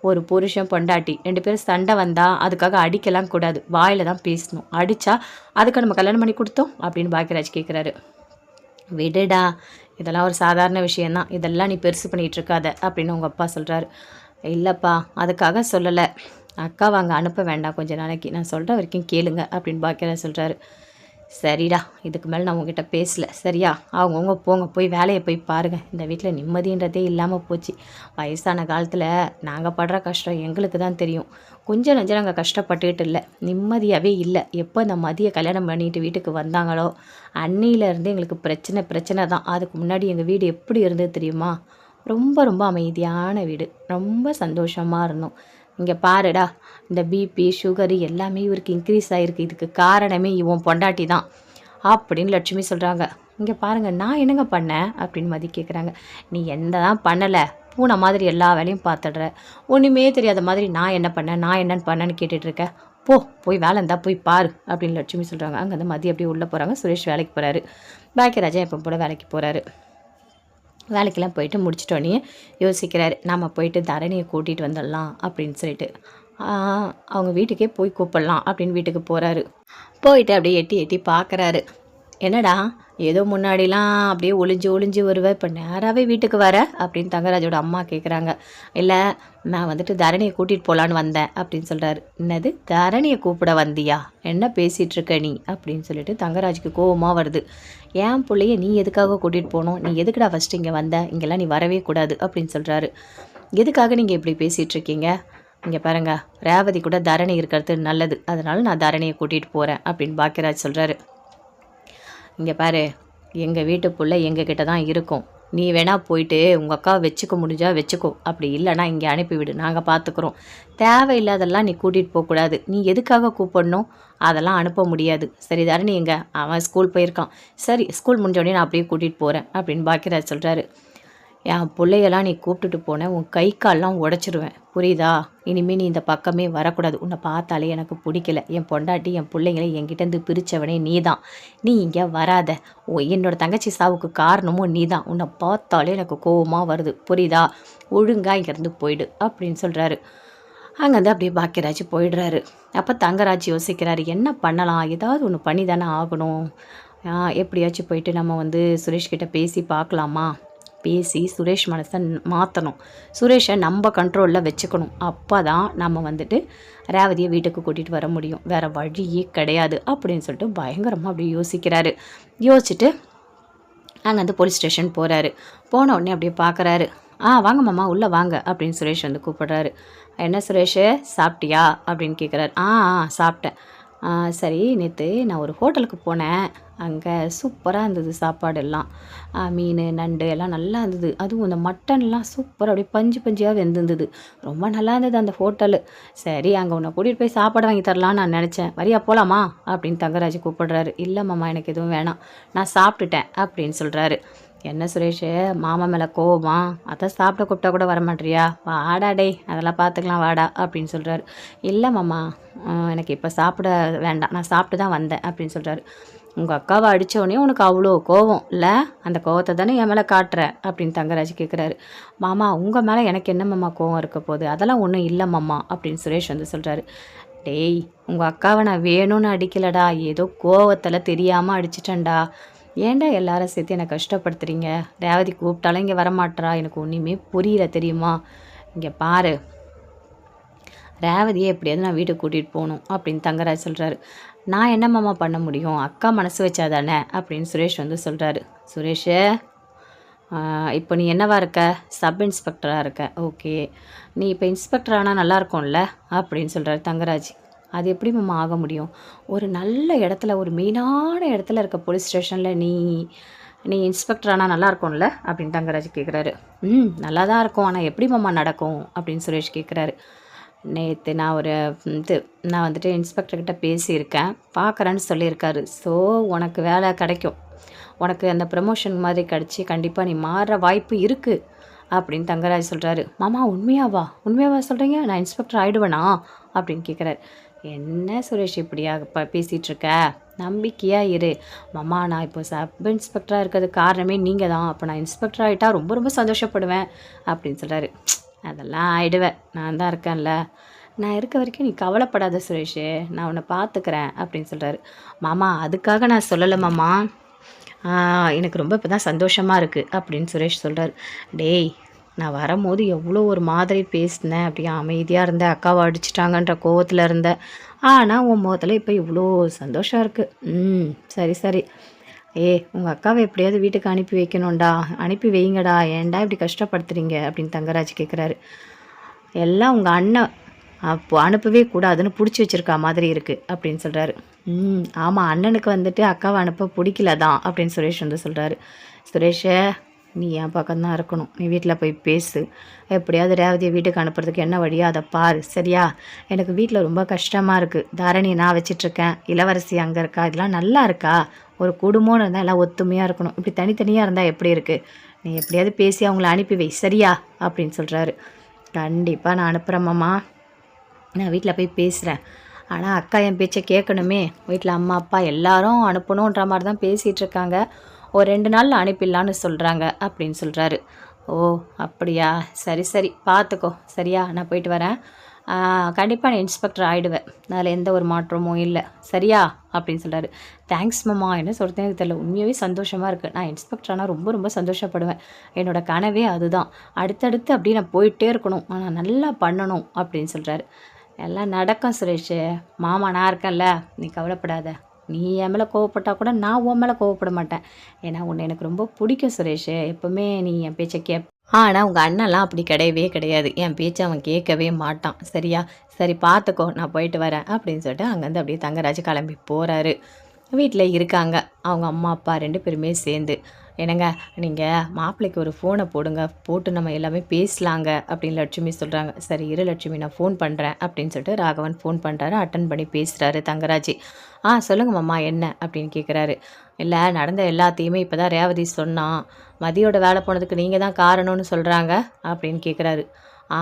ஒரு புருஷன் பொண்டாட்டி 2 பேரும் சண்டை வந்தால் அதுக்காக அடிக்கலாம் கூடாது, வாயில் தான் பேசணும். அடித்தா அதுக்கு நம்ம கல்யாணம் பண்ணி கொடுத்தோம் அப்படின்னு பாக்கியராஜ் கேட்குறாரு. விடுடா, இதெல்லாம் ஒரு சாதாரண விஷயந்தான், இதெல்லாம் நீ பெருசு பண்ணிகிட்டு இருக்காத அப்படின்னு உங்கள் அப்பா சொல்கிறாரு. இல்லைப்பா அதுக்காக சொல்லலை, அக்காவை அங்கே அனுப்ப வேண்டாம் கொஞ்சம் நாளைக்கு, நான் சொல்கிற வரைக்கும் கேளுங்க அப்படின்னு பாக்கியராஜ் சொல்கிறாரு. சரிடா, இதுக்கு மேலே நான் உங்ககிட்ட பேசலை சரியா? அவங்கவுங்க போங்க, போய் வேலையை போய் பாருங்கள். இந்த வீட்டில் நிம்மதின்றதே இல்லாமல் போச்சு. வயசான காலத்தில் நாங்கள் படுற கஷ்டம் எங்களுக்கு தான் தெரியும். கொஞ்சம் நஞ்சம் நாங்கள் கஷ்டப்பட்டுக்கிட்டு இல்லை, நிம்மதியாகவே இல்லை. எப்போ இந்த மதியை கல்யாணம் பண்ணிட்டு வீட்டுக்கு வந்தாங்களோ அன்னியிலேருந்து எங்களுக்கு பிரச்சனை தான். அதுக்கு முன்னாடி எங்கள் வீடு எப்படி இருந்தது தெரியுமா? ரொம்ப ரொம்ப அமைதியான வீடு, ரொம்ப சந்தோஷமாக இருந்தோம். இங்கே பாருடா, இந்த பிபி சுகரு எல்லாமே இவருக்கு இன்க்ரீஸ் ஆகிருக்கு. இதுக்கு காரணமே இவன் பொண்டாட்டி தான் அப்படின்னு லட்சுமி சொல்கிறாங்க. இங்கே பாருங்கள், நான் என்னங்க பண்ணேன் அப்படின்னு மதி கேட்குறாங்க. நீ என்ன தான் பண்ணலை, பூனை மாதிரி எல்லா வேலையும் பார்த்துடுற, ஒன்றுமே தெரியாத மாதிரி நான் என்னன்னு பண்ணேன்னு கேட்டுட்ருக்கேன். போய் வேலை இருந்தால் போய் பாரு அப்படின்னு லட்சுமி சொல்கிறாங்க. அங்கே வந்து மதி அப்படியே உள்ளே போகிறாங்க. சுரேஷ் வேலைக்கு போகிறாரு. பாக்கியராஜா எப்போ போல வேலைக்கு போகிறாரு. வேலைக்கெல்லாம் போயிட்டு முடிச்சிட்டோன்னே யோசிக்கிறாரு, நம்ம போயிட்டு தரணியை கூட்டிகிட்டு வந்துடலாம் அப்படின்னு சொல்லிட்டு அவங்க வீட்டுக்கே போய் கூப்பிடலாம் அப்படின்னு வீட்டுக்கு போகிறாரு. போயிட்டு அப்படியே எட்டி எட்டி பார்க்குறாரு. என்னடா ஏதோ முன்னாடிலாம் அப்படியே ஒளிஞ்சு வருவேன், இப்போ நேராகவே வீட்டுக்கு வர அப்படின்னு தங்கராஜோட அம்மா கேட்குறாங்க. இல்லை நான் வந்துட்டு தரணியை கூட்டிகிட்டு போகலான்னு வந்தேன் அப்படின்னு சொல்கிறாரு. என்னது தரணியை கூப்பிட வந்தியா, என்ன பேசிகிட்ருக்க நீ அப்படின்னு சொல்லிட்டு தங்கராஜுக்கு கோபமாக வருது. ஏன் பிள்ளைய நீ எதுக்காக கூட்டிகிட்டு போகணும், நீ எதுக்குடா ஃபஸ்ட்டு இங்கே வந்த, இங்கெல்லாம் நீ வரவே கூடாது அப்படின்னு சொல்கிறாரு. எதுக்காக நீங்கள் இப்படி பேசிகிட்ருக்கீங்க? இங்கே பாருங்கள், ரேவதி கூட தரணி இருக்கிறது நல்லது, அதனால நான் தரணியை கூட்டிகிட்டு போகிறேன் அப்படின்னு பாக்கியராஜ் சொல்கிறாரு. இங்கே பாரு, எங்கள் வீட்டு புள்ள எங்ககிட்ட தான் இருக்கும், நீ வேணால் போயிட்டு உங்கள் அக்காவை வச்சுக்க முடிஞ்சா வச்சுக்கோ, அப்படி இல்லைனா இங்கே அனுப்பிவிடு, நாங்கள் பார்த்துக்குறோம். தேவையில்லாதெல்லாம் நீ கூட்டிகிட்டு போகக்கூடாது. நீ எதுக்காக கூப்பிடணும், அதெல்லாம் அனுப்ப முடியாது. சரி தரணி எங்க, அவன் ஸ்கூல் போயிருக்கான். சரி ஸ்கூல் முடிஞ்சோடனே நான் அப்படியே கூட்டிகிட்டு போகிறேன் அப்படின்னு பாக்கியராஜ் சொல்கிறாரு. என் பிள்ளையெல்லாம் நீ கூப்பிட்டுட்டு போனேன், உன் கை கால்லாம் உடச்சிருவேன், புரியுதா? இனிமேல் நீ இந்த பக்கமே வரக்கூடாது. உன்னை பார்த்தாலே எனக்கு பிடிக்கல. என் பொண்டாட்டி என் பிள்ளைங்களை என்கிட்டேருந்து பிரித்தவனே நீ தான். நீ இங்கே வராத. என்னோடய தங்கச்சி சாவுக்கு காரணமும் நீ தான். உன்னை பார்த்தாலே எனக்கு கோவமாக வருது, புரியுதா? ஒழுங்காக இங்கேருந்து போயிடு அப்படின்னு சொல்கிறாரு. அங்கேருந்து அப்படியே பாக்கியராஜ் போயிடுறாரு. அப்போ தங்கராஜ் யோசிக்கிறாரு, என்ன பண்ணலாம், ஏதாவது ஒன்று பண்ணி தானே ஆகணும். எப்படியாச்சும் போயிட்டு நம்ம வந்து சுரேஷ்கிட்ட பேசி பார்க்கலாமா, பேசி சுரேஷ் மனசை மாற்றணும், சுரேஷை நம்ம கண்ட்ரோலில் வச்சுக்கணும். அப்போ தான் நம்ம வந்துட்டு ரேவதியை வீட்டுக்கு கூட்டிகிட்டு வர முடியும், வேறு வழியே கிடையாது அப்படின்னு சொல்லிட்டு பயங்கரமாக அப்படி யோசிக்கிறாரு. யோசிச்சுட்டு அங்கே வந்து போலீஸ் ஸ்டேஷன் போகிறாரு. போன உடனே அப்படியே பார்க்குறாரு. வாங்க மாமா உள்ளே வாங்க அப்படின்னு சுரேஷ் வந்து கூப்பிடுறாரு. என்ன சுரேஷ் சாப்பிட்டியா அப்படின்னு கேட்குறாரு. சாப்பிட்டேன். சரி நேற்று நான் ஒரு ஹோட்டலுக்கு போனேன். அங்கே சூப்பராக இருந்தது சாப்பாடு எல்லாம். மீன் நண்டு எல்லாம் நல்லா இருந்தது. அதுவும் இந்த மட்டன்லாம் சூப்பராக அப்படியே பஞ்சு பஞ்சியாக வெந்திருந்தது. ரொம்ப நல்லா இருந்தது அந்த ஹோட்டலு. சரி அங்கே உன்னை கூட்டிகிட்டு போய் சாப்பாடு வாங்கி தரலான்னு நான் நினச்சேன். வரியா போகலாமா அப்படின்னு தங்கராஜ் கூப்பிடுறாரு. இல்லை மாமா எனக்கு எதுவும் வேணாம், நான் சாப்பிட்டுட்டேன் அப்படின்னு சொல்கிறாரு. என்ன சுரேஷ் மாமா மேலே கோவமா? அதான் சாப்பிட கூப்பிட்டா கூட வரமாட்டியா? வாடா டே அதெல்லாம் பார்த்துக்கலாம் வாடா அப்படின்னு சொல்கிறாரு. இல்லை மாமா எனக்கு இப்போ சாப்பிட வேண்டாம், நான் சாப்பிட்டு தான் வந்தேன் அப்படின்னு சொல்கிறாரு. உங்கள் அக்காவை அடித்தோடனே உனக்கு அவ்வளோ கோவம் இல்லை? அந்த கோவத்தை தானே என் மேலே காட்டுற அப்படின்னு தங்கராஜ் கேட்குறாரு. மாமா உங்கள் மேலே எனக்கு என்ன மாமா கோவம் இருக்க போகுது? அதெல்லாம் ஒன்றும் இல்லை மாமா அப்படின்னு சுரேஷ் வந்து சொல்கிறாரு. டேய் உங்கள் அக்காவை நான் வேணும்னு அடிக்கலடா, ஏதோ கோவத்தில் தெரியாமல் அடிச்சிட்டேன்டா. ஏன்டா எல்லாரும் சேர்த்து என்னை கஷ்டப்படுத்துறீங்க? ரேவதி கூப்பிட்டாலும் இங்கே வரமாட்டா, எனக்கு ஒன்றுமே புரியல தெரியுமா? இங்கே பாரு, ரேவதியை எப்படியாவது நான் வீட்டுக்கு கூட்டிகிட்டு போகணும் அப்படின்னு தங்கராஜ் சொல்கிறாரு. நான் என்ன மாமா பண்ண முடியும்? அக்கா மனசு வச்சா தானே அப்படின்னு சுரேஷ் வந்து சொல்கிறாரு. சுரேஷே இப்போ நீ என்னவா இருக்க? சப் இன்ஸ்பெக்டராக இருக்க. ஓகே, நீ இப்போ இன்ஸ்பெக்டர் ஆனால் நல்லாயிருக்கும்ல அப்படின்னு சொல்கிறாரு தங்கராஜ். அது எப்படி மாமா ஆக முடியும்? ஒரு நல்ல இடத்துல, ஒரு மெயினான இடத்துல இருக்க போலீஸ் ஸ்டேஷனில் நீ இன்ஸ்பெக்டர் ஆனால் நல்லா இருக்கும்ல அப்படின்னு தங்கராஜ் கேட்குறாரு. நல்லா தான் இருக்கும், ஆனால் எப்படி மாமா நடக்கும் அப்படின்னு சுரேஷ் கேட்குறாரு. நேற்று நான் வந்துட்டு இன்ஸ்பெக்டர்கிட்ட பேசியிருக்கேன், பார்க்குறேன்னு சொல்லியிருக்காரு. ஸோ உனக்கு வேலை கிடைக்கும், உனக்கு அந்த ப்ரமோஷன் மாதிரி கிடச்சி கண்டிப்பாக நீ மாறுற வாய்ப்பு இருக்குது அப்படின்னு தங்கராஜ் சொல்கிறாரு. மாமா உண்மையாவா சொல்கிறீங்க? நான் இன்ஸ்பெக்டர் ஆகிடுவேனா அப்படின்னு கேட்குறாரு. என்ன சுரேஷ் இப்படியா பேசிகிட்டு இருக்க? நம்பிக்கையாக இரு. மாமா நான் இப்போ சப் இன்ஸ்பெக்டராக இருக்கிறதுக்கு காரணமே நீங்கள் தான். அப்போ நான் இன்ஸ்பெக்டர் ஆகிட்டா ரொம்ப ரொம்ப சந்தோஷப்படுவேன் அப்படின்னு சொல்கிறாரு. அதெல்லாம் ஆகிடுவேன், நான் தான் இருக்கேன்ல, நான் இருக்க வரைக்கும் நீ கவலைப்படாத சுரேஷ், நான் உன்னை பார்த்துக்கிறேன் அப்படின்னு சொல்கிறாரு. மாமா அதுக்காக நான் சொல்லலை மாமா, எனக்கு ரொம்ப இப்போ தான் சந்தோஷமாக இருக்குது அப்படின்னு சுரேஷ் சொல்கிறார். டேய் நான் வரும்போது எவ்வளோ ஒரு மாதிரி பேசினேன், அப்படியே அமைதியாக இருந்தேன், அக்காவை அடிச்சிட்டாங்கன்ற கோவத்தில் இருந்தேன். ஆனால் உன் முகத்தில் இப்போ இவ்வளோ சந்தோஷம் இருக்குது. சரி உங்கள் அக்காவை எப்படியாவது வீட்டுக்கு அனுப்பி வைக்கணும்டா, அனுப்பி வைங்கடா, ஏன்டா இப்படி கஷ்டப்படுத்துறீங்க அப்படின்னு தங்கராஜ் கேட்குறாரு. எல்லாம் உங்கள் அண்ணன் அப்போ அனுப்பவே கூடாதுன்னு பிடிச்சி வச்சுருக்கா மாதிரி இருக்குது அப்படின்னு சொல்கிறாரு. ஆமாம் அண்ணனுக்கு வந்துட்டு அக்காவை அனுப்ப பிடிக்கல தான் அப்படின்னு சுரேஷ் வந்து சொல்கிறாரு. சுரேஷே நீ என் பக்கம்தான் இருக்கணும், நீ வீட்டில் போய் பேசு, எப்படியாவது ரேவதியை வீட்டுக்கு அனுப்புறதுக்கு என்ன வழியோ அதை பாரு சரியா? எனக்கு வீட்டில் ரொம்ப கஷ்டமாக இருக்குது, தாரணி நான் வச்சிட்ருக்கேன், இளவரசி அங்கே இருக்கா, இதெல்லாம் நல்லா இருக்கா? ஒரு குடும்பம்னு இருந்தால் எல்லாம் ஒத்துமையாக இருக்கணும், இப்படி தனித்தனியாக இருந்தால் எப்படி இருக்குது? நீ எப்படியாவது பேசி அவங்கள அனுப்பி வை சரியா அப்படின்னு சொல்கிறாரு. கண்டிப்பாக நான் அனுப்புகிறேம்மாம்மா, நான் வீட்டில் போய் பேசுகிறேன், ஆனால் அக்கா என் பேச்சை கேட்கணுமே, வீட்டில் அம்மா அப்பா எல்லாரும் அனுப்பணுன்ற மாதிரி தான் பேசிகிட்டு இருக்காங்க, ஒரு 2 நாளில் அனுப்பிடலான்னு சொல்கிறாங்க அப்படின்னு சொல்கிறாரு. ஓ அப்படியா, சரி பார்த்துக்கோ சரியா, நான் போயிட்டு வரேன், கண்டிப்பாக நான் இன்ஸ்பெக்டர் ஆகிடுவேன், அதில் எந்த ஒரு மாற்றமும் இல்லை சரியா அப்படின்னு சொல்கிறாரு. தேங்க்ஸ் மாமா, என்ன சொல்கிறேன்னு தெரியல, உண்மையாகவே சந்தோஷமாக இருக்குது, நான் இன்ஸ்பெக்டர் ஆனால் ரொம்ப ரொம்ப சந்தோஷப்படுவேன், என்னோடய கனவே அதுதான், அடுத்தடுத்து அப்படியே நான் போயிட்டே இருக்கணும், நான் நல்லா பண்ணணும் அப்படின்னு சொல்கிறாரு. எல்லாம் நடக்கும் சுரேஷ், மாமா நான் இருக்கேன்ல, நீ கவலைப்படாத, நீ என் மேலே கோவப்பட்டால் கூட நான் உன் மேலே கோவப்பட மாட்டேன், ஏன்னா உன்னை எனக்கு ரொம்ப பிடிக்கும் சுரேஷ், எப்போவுமே நீ என் பேச்சை ஆனால் உங்கள் அண்ணன்லாம் அப்படி கிடையவே கிடையாது, என் பேச்சை அவன் கேட்கவே மாட்டான் சரியா? சரி பார்த்துக்கோ, நான் போயிட்டு வரேன் அப்படின்னு சொல்லிட்டு அங்கேருந்து அப்படியே தங்கராஜ் கிளம்பி போகிறாரு. வீட்டில் இருக்காங்க அவங்க அம்மா அப்பா 2 பேருமே சேர்ந்து. என்னங்க நீங்கள் மாப்பிள்ளைக்கு ஒரு ஃபோனை போடுங்க, போட்டு நம்ம எல்லாமே பேசலாங்க அப்படின்னு லட்சுமி சொல்கிறாங்க. சரி இரு லட்சுமி நான் ஃபோன் பண்ணுறேன் அப்படின்னு சொல்லிட்டு ராகவன் ஃபோன் பண்ணுறாரு, அட்டன் பண்ணி பேசுகிறாரு தங்கராஜ். சொல்லுங்க மாமா என்ன அப்படின்னு கேட்குறாரு. இல்லை நடந்த எல்லாத்தையுமே இப்போ தான் ரேவதி சொன்னான், மதியோட வேலை போனதுக்கு நீங்கள் தான் காரணம்னு சொல்கிறாங்க அப்படின்னு கேட்குறாரு.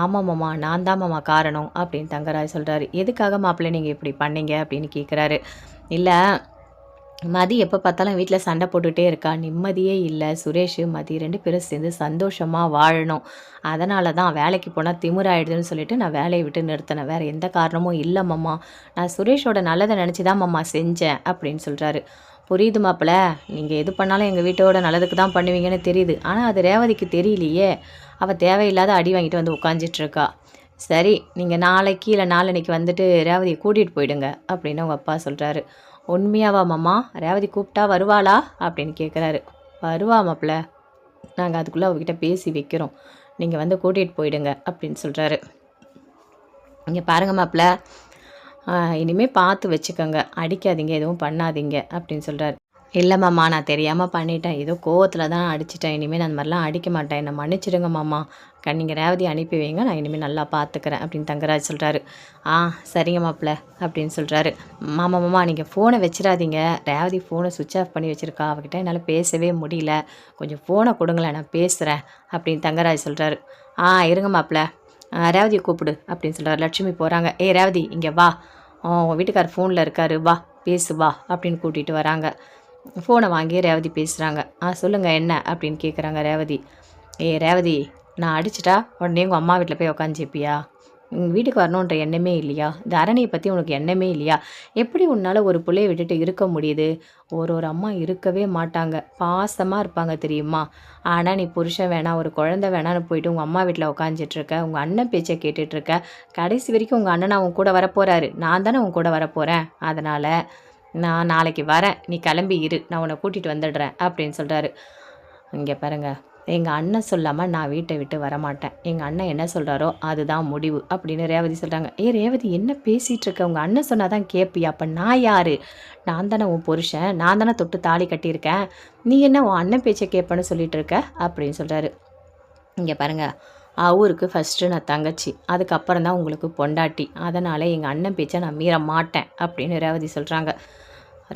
ஆமாம் மாமா நான் தான் மாமா காரணம் அப்படின்னு தங்கராஜ் சொல்கிறாரு. எதுக்காக மாப்பிள்ளை நீங்கள் இப்படி பண்ணீங்க அப்படின்னு கேட்குறாரு. இல்லை மதி எப்போ பார்த்தாலும் வீட்டில் சண்டை போட்டுகிட்டே இருக்கா, நிம்மதியே இல்லை, சுரேஷ் மதி 2 பேரும் சேர்ந்து சந்தோஷமாக வாழணும், அதனால தான் வேலைக்கு போனால் திமிராயிடுதுன்னு சொல்லிட்டு நான் வேலையை விட்டு நிறுத்தினேன், வேறு எந்த காரணமும் இல்லை மாமா, நான் சுரேஷோட நல்லதை நினச்சி தான் மாமா செஞ்சேன் அப்படின்னு சொல்கிறாரு. புரியுது மாப்பிள்ள, நீங்கள் எது பண்ணாலும் எங்கள் வீட்டோட நல்லதுக்கு தான் பண்ணுவீங்கன்னு தெரியுது, ஆனால் அது ரேவதிக்கு தெரியலையே, அவள் தேவையில்லாத அடி வாங்கிட்டு வந்து உட்காந்துட்ருக்கா. சரி நீங்கள் நாளைக்கு இல்லை நாளன்னைக்கு வந்துட்டு ரேவதியை கூட்டிகிட்டு போயிடுங்க அப்படின்னு அவங்க அப்பா சொல்கிறாரு. உண்மையாவா மாமா, ரேவதி கூப்பிட்டா வருவாளா அப்படின்னு கேட்குறாரு. வருவா மாப்ள. நாங்கள் அதுக்குள்ளே அவகிட்ட பேசி வைக்கிறோம். நீங்கள் வந்து கூட்டிகிட்டு போயிடுங்க அப்படின்னு சொல்கிறாரு. இங்கே பாருங்க மாப்ள, இனிமேல் பார்த்து வச்சுக்கோங்க, அடிக்காதீங்க, எதுவும் பண்ணாதீங்க அப்படின்னு சொல்கிறாரு. இல்லை மாமா, நான் தெரியாமல் பண்ணிட்டேன், ஏதோ கோவத்தில் தான் அடிச்சிட்டேன், இனிமேல் நான் அந்த மாதிரிலாம் அடிக்க மாட்டேன், என்னை மன்னிச்சிடுங்க மாமா, நீங்கள் ரேவதி அனுப்பி வைங்க, நான் இனிமேல் நல்லா பார்த்துக்கிறேன் அப்படின்னு தங்கராஜ் சொல்கிறாரு. சரிங்க மாப்ள அப்படின்னு சொல்கிறாரு. மாமா நீங்கள் ஃபோனை வச்சிடாதீங்க, ரேவதி ஃபோனை சுவிட்ச் ஆஃப் பண்ணி வச்சுருக்கா, அவகிட்ட என்னால் பேசவே முடியல, கொஞ்சம் ஃபோனை கொடுங்களேன், நான் பேசுகிறேன் அப்படின்னு தங்கராஜ் சொல்கிறாரு. இருங்க மாப்ள, ரேவதியை கூப்பிடு அப்படின்னு சொல்கிறார். லட்சுமி போகிறாங்க. ரேவதி இங்கே வா, உன் வீட்டுக்கார் ஃபோனில் இருக்காரு, வா பேசு வா அப்படின்னு கூட்டிகிட்டு வராங்க. ஃபோனை வாங்கி ரேவதி பேசுகிறாங்க. சொல்லுங்கள் என்ன அப்படின்னு கேட்குறாங்க ரேவதி. ரேவதி, நான் அடிச்சிட்டா உடனே உங்கள் அம்மா வீட்டில் போய் உக்காந்துப்பியா? உங்கள் வீட்டுக்கு வரணுன்ற எண்ணமே இல்லையா? இந்த அரணியை பற்றி உனக்கு எண்ணமே இல்லையா? எப்படி உன்னால் ஒரு பிள்ளையை விட்டுட்டு இருக்க முடியுது? ஒரு அம்மா இருக்கவே மாட்டாங்க, பாசமாக இருப்பாங்க தெரியுமா? ஆனால் நீ புருஷன் வேணாம், ஒரு குழந்தை வேணான்னு போயிட்டு உங்கள் அம்மா வீட்டில் உட்காந்துட்ருக்க, உங்கள் அண்ணன் பேச்சை கேட்டுட்ருக்க, கடைசி வரைக்கும் உங்கள் அண்ணன் அவன் கூட வரப்போகிறாரு, நான் தானே உன் கூட வரப்போகிறேன், அதனால் நான் நாளைக்கு வரேன், நீ கிளம்பி இரு, நான் உன்னை கூட்டிகிட்டு வந்துடுறேன் அப்படின்னு சொல்கிறாரு. இங்கே பாருங்கள், எங்கள் அண்ணன் சொல்லாமல் நான் வீட்டை விட்டு வரமாட்டேன், எங்கள் அண்ணன் என்ன சொல்கிறாரோ அதுதான் முடிவு அப்படின்னு ரேவதி சொல்கிறாங்க. ரேவதி என்ன பேசிகிட்டு இருக்க? உங்கள் அண்ணன் சொன்னால் தான் கேட்பியா? அப்போ நான் யார்? நான் தானே உன் புருஷன், நான் தானே தொட்டு தாலி கட்டியிருக்கேன், நீ என்ன உன் அண்ணன் பேச்சை கேட்பேன்னு சொல்லிட்டு இருக்க அப்படின்னு சொல்கிறாரு. இங்கே பாருங்கள், அவருக்கு ஃபஸ்ட்டு நான் தங்கச்சி, அதுக்கப்புறம் தான் உங்களுக்கு பொண்டாட்டி, அதனால் எங்கள் அண்ணன் பேச்சை நான் மீற மாட்டேன் அப்படின்னு ரேவதி சொல்கிறாங்க.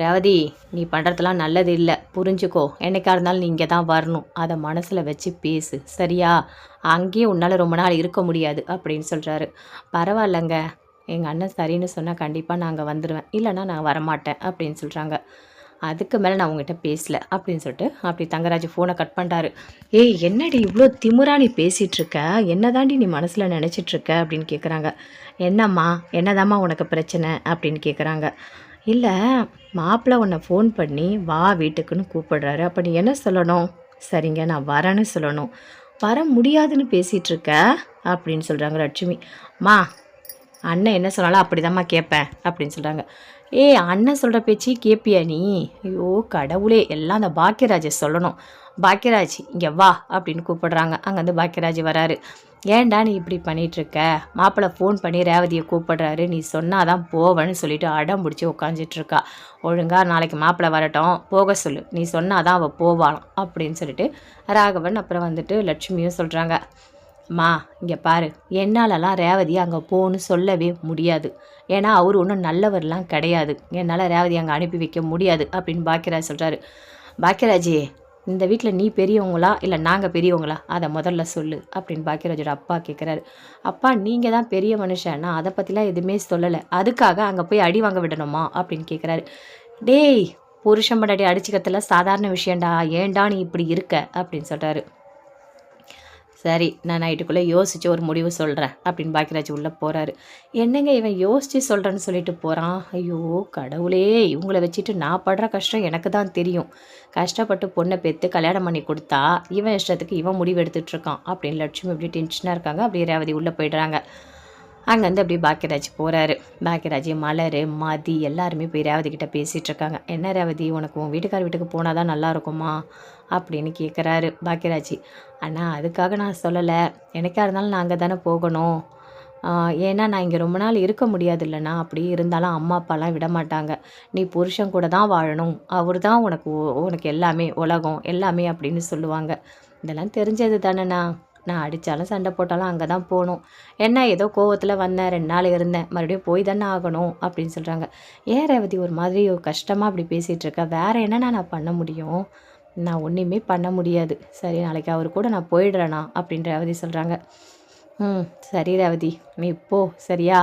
ரேவதி, நீ பண்ணுறதுலாம் நல்லது இல்லை, புரிஞ்சுக்கோ, என்னைக்கா இருந்தாலும் நீ இங்கே தான் வரணும், அதை மனசில் வச்சு பேசு சரியா? அங்கேயே உன்னால் ரொம்ப நாள் இருக்க முடியாது அப்படின்னு சொல்கிறாரு. பரவாயில்லைங்க, எங்கள் அண்ணன் சரின்னு சொன்னால் கண்டிப்பாக நான் அங்கே வந்துடுவேன், இல்லைனா நான் வரமாட்டேன் அப்படின்னு சொல்கிறாங்க. அதுக்கு மேலே நான் உங்ககிட்ட பேசல அப்படின்னு சொல்லிட்டு அப்படி தங்கராஜ் ஃபோனை கட் பண்ணுறாரு. என்னடி இவ்வளோ திமுறா நீ பேசிகிட்ருக்க, என்ன தாண்டி நீ மனசில் நினச்சிட்ருக்க அப்படின்னு கேட்குறாங்க. என்னம்மா, என்னதாம்மா உனக்கு பிரச்சனை அப்படின்னு கேட்குறாங்க. இல்லை, மாப்பிள்ளை உன்னை ஃபோன் பண்ணி வா வீட்டுக்குன்னு கூப்பிடுறாரு, அப்போ நீ என்ன சொல்லணும்? சரிங்க, நான் வரேன்னு சொல்லணும், வர முடியாதுன்னு பேசிகிட்ருக்க அப்படின்னு சொல்கிறாங்க லட்சுமி. அண்ணன் என்ன சொன்னாலும் அப்படிதாம்மா கேட்பேன் அப்படின்னு சொல்கிறாங்க. அண்ணன் சொல்கிற பேச்சு கேட்பியா நீ? ஐயோ கடவுளே, எல்லாம் அந்த பாக்கியராஜை சொல்லணும். பாக்கியராஜ் இங்கே வா அப்படின்னு கூப்பிடுறாங்க. அங்கேருந்து பாக்கியராஜ் வராரு. ஏன்டா நீ இப்படி பண்ணிகிட்ருக்க? மாப்பிள்ளை ஃபோன் பண்ணி ரேவதியை கூப்பிடுறாரு, நீ சொன்னாதான் போவேன்னு சொல்லிட்டு அடம் பிடிச்சி உட்காந்துட்ருக்கா. ஒழுங்காக நாளைக்கு மாப்பிள்ளை வரட்டும், போக சொல்லு, நீ சொன்னாதான் அவள் போவாளாம் அப்படின்னு சொல்லிட்டு ராகவன் அப்புறம் வந்துட்டு லட்சுமியும் சொல்கிறாங்க. இங்கே பாரு, என்னாலலாம் ரேவதி அங்கே போன்னு சொல்லவே முடியாது, ஏன்னா அவர் ஒன்றும் நல்லவர்லாம் கிடையாது, என்னால் ரேவதி அங்கே அனுப்பி வைக்க முடியாது அப்படின்னு பாக்கியராஜ் சொல்கிறாரு. பாக்கியராஜே, இந்த வீட்டில் நீ பெரியவங்களா இல்லை நாங்கள் பெரியவங்களா, அதை முதல்ல சொல்லு அப்படின்னு பாக்கியராஜோட அப்பா கேட்குறாரு. அப்பா, நீங்கள் தான் பெரிய மனுஷன், நான் அதை பற்றிலாம் எதுவுமே சொல்லலை, அதுக்காக அங்கே போய் அடி வாங்க விடணுமா அப்படின்னு கேட்குறாரு. டேய், புருஷன் பண்டாடி அடிச்சுக்கிறதுல சாதாரண விஷயம்டா, ஏன்டா நீ இப்படி இருக்க அப்படின்னு சொல்கிறாரு. சரி, நான் நைட்டுக்குள்ளே யோசித்து ஒரு முடிவு சொல்கிறேன் அப்படின்னு பாக்கியராஜ் உள்ளே போகிறாரு. என்னங்க இவன் யோசித்து சொல்கிறேன்னு சொல்லிட்டு போகிறான். ஐயோ கடவுளே, இவங்கள வச்சுட்டு நான் படுற கஷ்டம் எனக்கு தான் தெரியும். கஷ்டப்பட்டு பொண்ணை பெற்று கல்யாணம் பண்ணி கொடுத்தா இவன் இஷ்டத்துக்கு இவன் முடிவு எடுத்துகிட்ருக்கான் அப்படின்னு லட்சுமி இப்படி டென்ஷனாக இருக்காங்க. அப்படியே ரேவதி உள்ளே போய்ட்றாங்க. அங்கேருந்து அப்படியே பாக்கியராஜ் போகிறாரு. பாக்கியராஜ், மலர், மதி எல்லாருமே போய் ரேவதி கிட்டே பேசிகிட்டு இருக்காங்க. என்ன ரேவதி, உனக்கு உன் வீட்டுக்கார வீட்டுக்கு போனால் தான் நல்லா இருக்குமா அப்படின்னு கேட்குறாரு பாக்கியராஜ். அண்ணா, அதுக்காக நான் சொல்லலை, எனக்காக இருந்தாலும் நான் அங்கே தானே போகணும், ஏன்னா நான் இங்கே ரொம்ப நாள் இருக்க முடியாது இல்லைண்ணா, அப்படி இருந்தாலும் அம்மா அப்பாலாம் விட மாட்டாங்க, நீ புருஷன் கூட தான் வாழணும், அவர் தான் உனக்கு எல்லாமே, உலகம் எல்லாமே அப்படின்னு சொல்லுவாங்க. இதெல்லாம் தெரிஞ்சது தானேண்ணா, நான் அடித்தாலும் சண்டை போட்டாலும் அங்கே தான் போகணும், என்ன ஏதோ கோவத்தில் வந்தேன், 2 நாள் இருந்தேன், மறுபடியும் போய் தானே ஆகணும் அப்படின்னு சொல்கிறாங்க. ரேவதி ஒரு மாதிரி கஷ்டமாக அப்படி பேசிகிட்டு இருக்க, வேறு என்னென்னா நான் பண்ண முடியும்? நான் ஒன்றுமே பண்ண முடியாது, சரி நாளைக்கு அவர் கூட நான் போயிடுறேண்ணா அப்படின்னு ரேவதி சொல்கிறாங்க. சரி ரேவதி, நீ போ சரியா,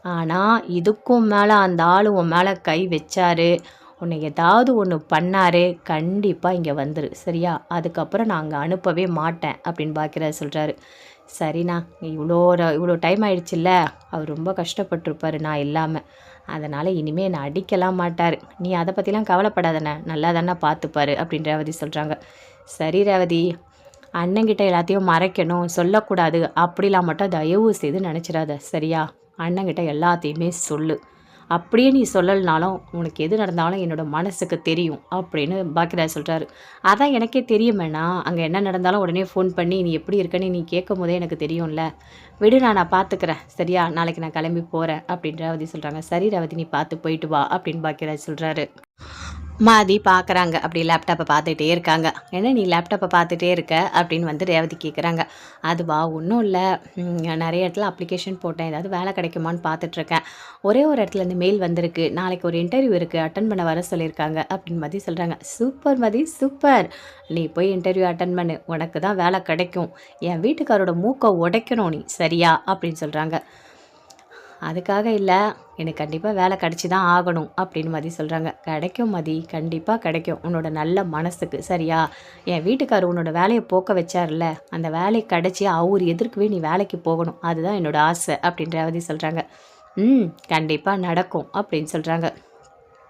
ஆனால் இதுக்கும் மேலே அந்த ஆள் உன் மேலே கை வச்சாரு, உன்னை ஏதாவது ஒன்று பண்ணாரு, கண்டிப்பாக இங்கே வந்துரு சரியா, அதுக்கப்புறம் நான் அங்கே அனுப்பவே மாட்டேன் அப்படின்னு பாக்கியராஜ் சொல்கிறாரு. சரிண்ணா, இவ்வளோ டைம் ஆயிடுச்சுல்ல, அவர் ரொம்ப கஷ்டப்பட்டுருப்பார் நான் இல்லாமல், அதனால் இனிமேல் என்னை அடிக்கலாம் மாட்டார், நீ அதை பற்றிலாம் கவலைப்படாதண்ணே, நல்லா தானே பார்த்துப்பாரு அப்படின்னு ரேவதி சொல்கிறாங்க. சரி ரேவதி, அண்ணங்கிட்ட எல்லாத்தையும் மறைக்கணும், சொல்லக்கூடாது அப்படிலாம் மட்டும் தயவு செய்து நினச்சிடாத சரியா, அண்ணங்கிட்ட எல்லாத்தையுமே சொல்லு, அப்படியே நீ சொல்லலைனாலும் உனக்கு எது நடந்தாலும் என்னோட மனசுக்கு தெரியும் அப்படின்னு பாக்கியராஜ் சொல்கிறாரு. அதான் எனக்கே தெரியுமேண்ணா, அங்கே என்ன நடந்தாலும் உடனே ஃபோன் பண்ணி நீ எப்படி இருக்கன்னு நீ கேட்கும் போதே எனக்கு தெரியும்ல. விடு நான் பார்த்துக்கிறேன் சரியா, நாளைக்கு நான் கிளம்பி போகிறேன் அப்படின்னு ரேவதி சொல்கிறாங்க. சரி ரேவதி நீ பார்த்து போயிட்டு வா அப்படின்னு பாக்கியராஜ் சொல்கிறாரு. மாதி பார்க்குறாங்க. அப்படி லேப்டாப்பை பார்த்துட்டே இருக்காங்க. "என்ன நீ லேப்டாப்பை பார்த்துட்டே இருக்க?" அப்படின்னு வந்து ரேவதி கேட்குறாங்க. "அதுவா ஒன்றும் இல்லை, நிறைய இடத்துல அப்ளிகேஷன் போட்டேன். ஏதாவது வேலை கிடைக்குமான்னு பார்த்துட்ருக்கேன். ஒரே ஒரு இடத்துல இந்த மெயில் வந்திருக்கு. நாளைக்கு ஒரு இன்டர்வியூ இருக்குது, அட்டன் பண்ண வர சொல்லியிருக்காங்க." அப்படின்னு மதி சொல்கிறாங்க. "சூப்பர் மதி, சூப்பர். நீ போய் இன்டர்வியூ அட்டன் பண்ணு. உனக்கு தான் வேலை கிடைக்கும். என் வீட்டுக்காரோட மூக்கை உடைக்கணும் நீ சரியா?" அப்படின்னு சொல்கிறாங்க. "அதுக்காக இல்லை, எனக்கு கண்டிப்பாக வேலை கிடச்சி தான் ஆகணும்." அப்படின்னு மதி சொல்கிறாங்க. "கிடைக்கும் மதி, கண்டிப்பாக கிடைக்கும். உன்னோட நல்ல மனசுக்கு சரியா? என் வீட்டுக்காரர் உன்னோட வேலையை போக்க வச்சார்ல, அந்த வேலை கிடச்சி அவர் எதிர்க்கவே நீ வேலைக்கு போகணும். அதுதான் என்னோட ஆசை." அப்படின்னு ரேவதி சொல்கிறாங்க. கண்டிப்பாக நடக்கும்." அப்படின்னு சொல்கிறாங்க.